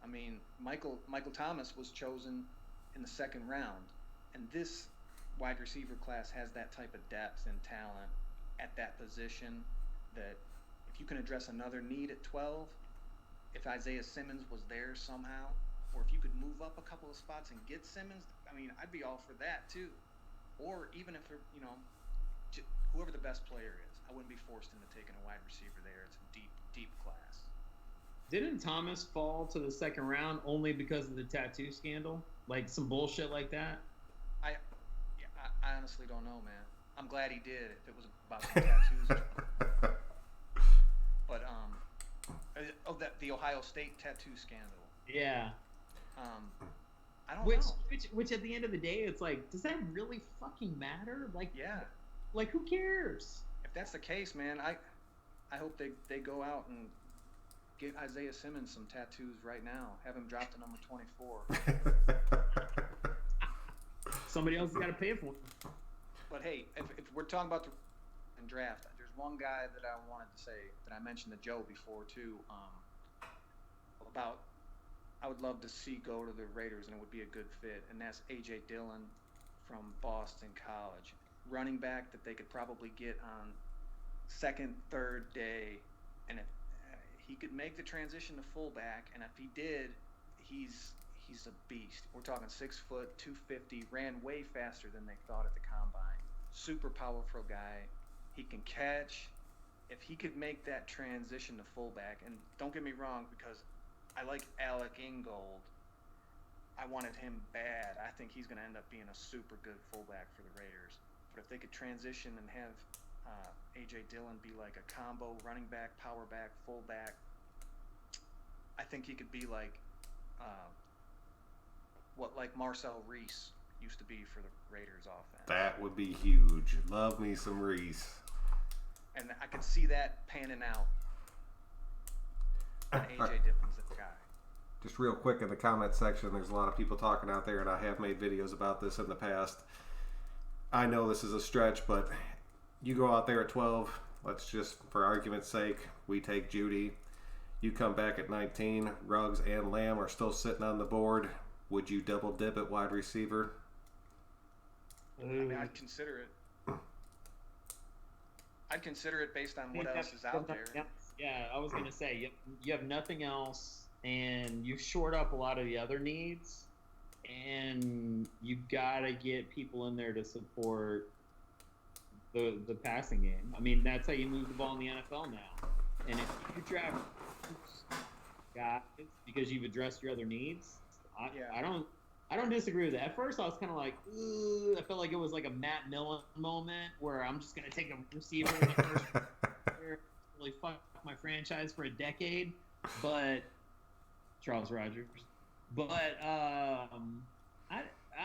I mean, Michael Thomas was chosen in the 2nd round, and this wide receiver class has that type of depth and talent at that position that if you can address another need at 12, if Isaiah Simmons was there somehow, or if you could move up a couple of spots and get Simmons, I mean, I'd be all for that too. Or even if whoever the best player is, I wouldn't be forced into taking a wide receiver there. It's a deep, deep class. Didn't Thomas fall to the 2nd round only because of the tattoo scandal? Like some bullshit like that? I honestly don't know, man. I'm glad he did if it was about some tattoos. But the Ohio State tattoo scandal. Yeah. I don't know. Which at the end of the day, it's like, does that really fucking matter? Like, Yeah. Like, who cares? If that's the case, man, I hope they go out and get Isaiah Simmons some tattoos right now. Have him drop to number 24. Somebody else has got to pay for it. But hey, if we're talking about the draft, there's one guy that I wanted to say that I mentioned to Joe before too. About I would love to see go to the Raiders, and it would be a good fit, and that's A.J. Dillon from Boston College. Running back that they could probably get on 2nd, 3rd day, and if he could make the transition to fullback, and if he did, he's a beast. We're talking 6 foot, 250, ran way faster than they thought at the combine. Super powerful guy. He can catch. If he could make that transition to fullback, and don't get me wrong, because I like Alec Ingold. I wanted him bad. I think he's going to end up being a super good fullback for the Raiders. But if they could transition and have A.J. Dillon be like a combo running back, power back, fullback, I think he could be like what Marcel Reese used to be for the Raiders offense. That would be huge. Love me some Reese. And I could see that panning out. And A.J. Dillon's the guy. Just real quick in the comment section, there's a lot of people talking out there, and I have made videos about this in the past. I know this is a stretch, but you go out there at 12. Let's just, for argument's sake, we take Judy. You come back at 19. Ruggs and Lamb are still sitting on the board. Would you double dip at wide receiver? I mean, I'd consider it. I'd consider it based on what else is out there. Yeah, I was going to say, you have nothing else, and you've shored up a lot of the other needs. and you gotta get people in there to support the passing game. I mean, that's how you move the ball in the NFL now. And if you draft guys because you've addressed your other needs, I don't disagree with that. At first, I was kind of like, ooh, I felt like it was like a Matt Millen moment where I'm just gonna take a receiver in the first year, really fuck my franchise for a decade. But Charles Rogers. But I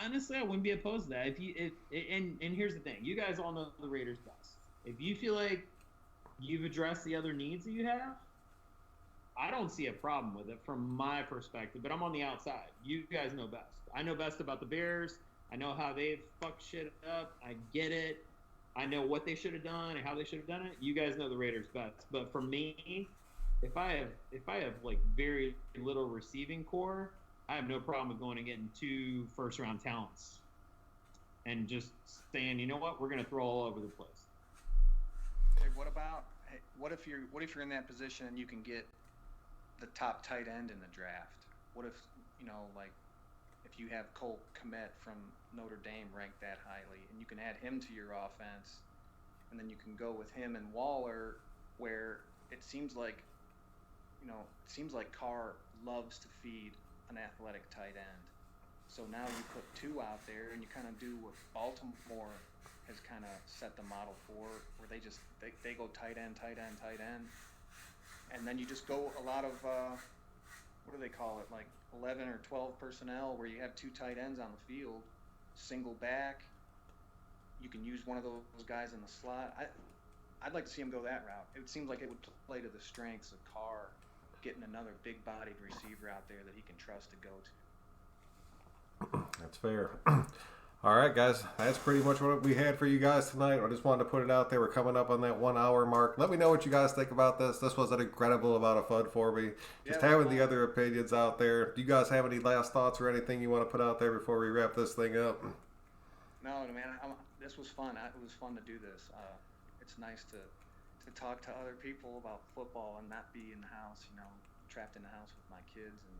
honestly, I wouldn't be opposed to that. And here's the thing, you guys all know the Raiders best. If you feel like you've addressed the other needs that you have, I don't see a problem with it from my perspective. But I'm on the outside. You guys know best. I know best about the Bears. I know how they've fucked shit up. I get it. I know what they should have done and how they should have done it. You guys know the Raiders best. But for me, if I have like very little receiving core, I have no problem with going and getting 2 first-round talents and just saying, you know what, we're going to throw all over the place. Hey, what if you're in that position and you can get the top tight end in the draft? What if, like, if you have Cole Kmet from Notre Dame ranked that highly, and you can add him to your offense, and then you can go with him and Waller, where it seems like Carr loves to feed an athletic tight end. So now you put 2 out there, and you kind of do what Baltimore has kind of set the model for, where they go tight end, and then you just go a lot of what do they call it, like 11 or 12 personnel, where you have 2 tight ends on the field, single back. You can use one of those guys in the slot. I'd like to see him go that route. It seems like it would play to the strengths of Carr, getting another big-bodied receiver out there that he can trust to go to. That's fair. All right, guys, that's pretty much what we had for you guys tonight. I just wanted to put it out there. We're coming up on that 1 hour mark. Let me know what you guys think about this. This was an incredible amount of fun for me. Just having the other opinions out there. Do you guys have any last thoughts or anything you want to put out there before we wrap this thing up? No, man, this was fun. It was fun to do this. It's nice to talk to other people about football and not be in the house, trapped in the house with my kids, and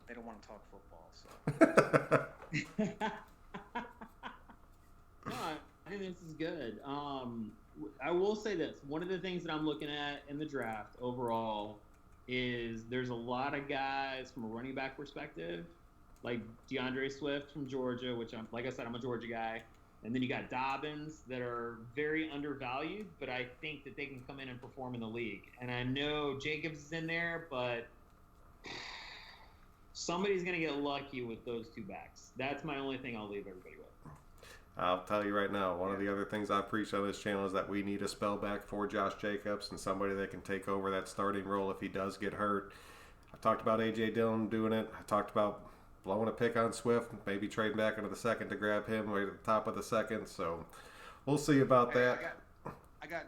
they don't want to talk football. So. No, I think this is good. I will say this. One of the things that I'm looking at in the draft overall is there's a lot of guys from a running back perspective, like DeAndre Swift from Georgia, which like I said, I'm a Georgia guy. And then you got Dobbins that are very undervalued, but I think that they can come in and perform in the league. And I know Jacobs is in there, but somebody's going to get lucky with those 2 backs. That's my only thing I'll leave everybody with. I'll tell you right now, one of the other things I preach on this channel is that we need a spellback for Josh Jacobs and somebody that can take over that starting role if he does get hurt. I talked about A.J. Dillon doing it. I talked about blowing a pick on Swift, maybe trading back into the second to grab him right at the top of the second. So we'll see about that.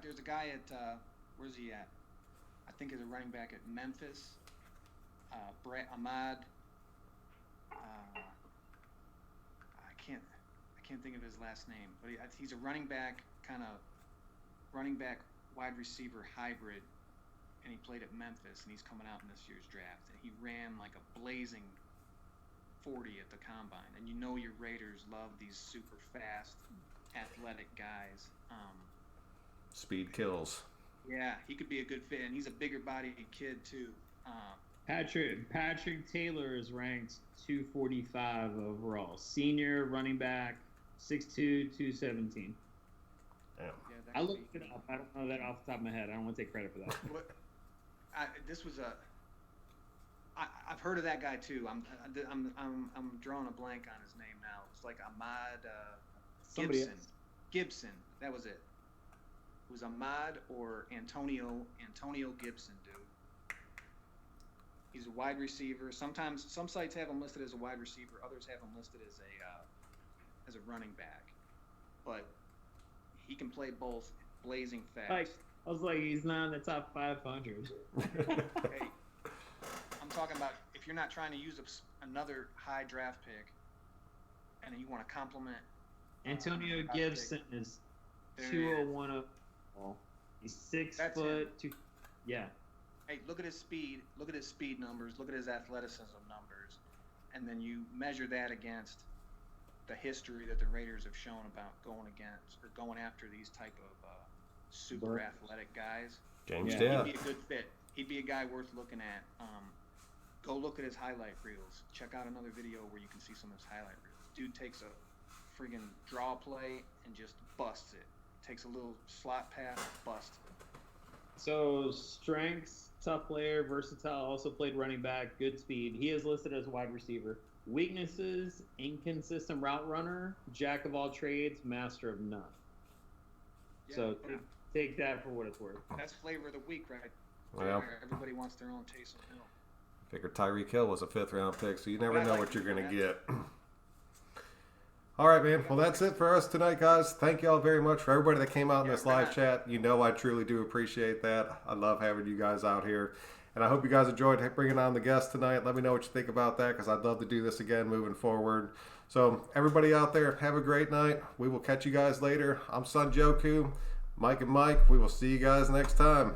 There's a guy at, where's he at? I think he's a running back at Memphis. Ahmad. I can't think of his last name, but he's a running back, wide receiver hybrid, and he played at Memphis, and he's coming out in this year's draft, and he ran like a blazing 40 at the combine. And your Raiders love these super fast, athletic guys. Speed kills. Yeah, he could be a good fit, and he's a bigger bodied kid too. Patrick Taylor is ranked 245 overall. Senior running back, 6'2", 217. Damn. Yeah, I looked it up. I don't know that off the top of my head. I don't want to take credit for that. I've heard of that guy too. I'm drawing a blank on his name now. It's like Ahmad Gibson. That was it. It was Ahmad or Antonio Gibson, dude. He's a wide receiver. Sometimes some sites have him listed as a wide receiver. Others have him listed as a running back. But he can play both, blazing fast. I was like, he's not in the top 500. Hey, I'm talking about if you're not trying to use another high draft pick, and you want to complement. Antonio Gibson is 201 overall. He's 6 foot. Yeah. Hey, look at his speed. Look at his speed numbers. Look at his athleticism numbers. and then you measure that against the history that the Raiders have shown about going against or going after these type of super Burn. athletic guys. James Yeah. He'd be a good fit. He'd be a guy worth looking at. Go look at his highlight reels. Check out another video where you can see some of his highlight reels. Dude takes a friggin' draw play and just busts it. Takes a little slot pass, busts it. So strengths, tough player, versatile, also played running back, good speed. He is listed as a wide receiver. Weaknesses, inconsistent route runner, jack of all trades, master of none. So take that for what it's worth. That's flavor of the week, right? Well, There. Everybody wants their own taste of milk. figured Tyreek Hill was a 5th-round pick, so you never I know like what you're doing going to that. get. All right, man. Well, that's it for us tonight, guys. Thank you all very much for everybody that came out in Yeah, this live right. chat. You know I truly do appreciate that. I love having you guys out here. And I hope you guys enjoyed bringing on the guests tonight. Let me know what you think about that, because I'd love to do this again moving forward. So everybody out there, have a great night. We will catch you guys later. I'm Son Joku, Mike and Mike. We will see you guys next time.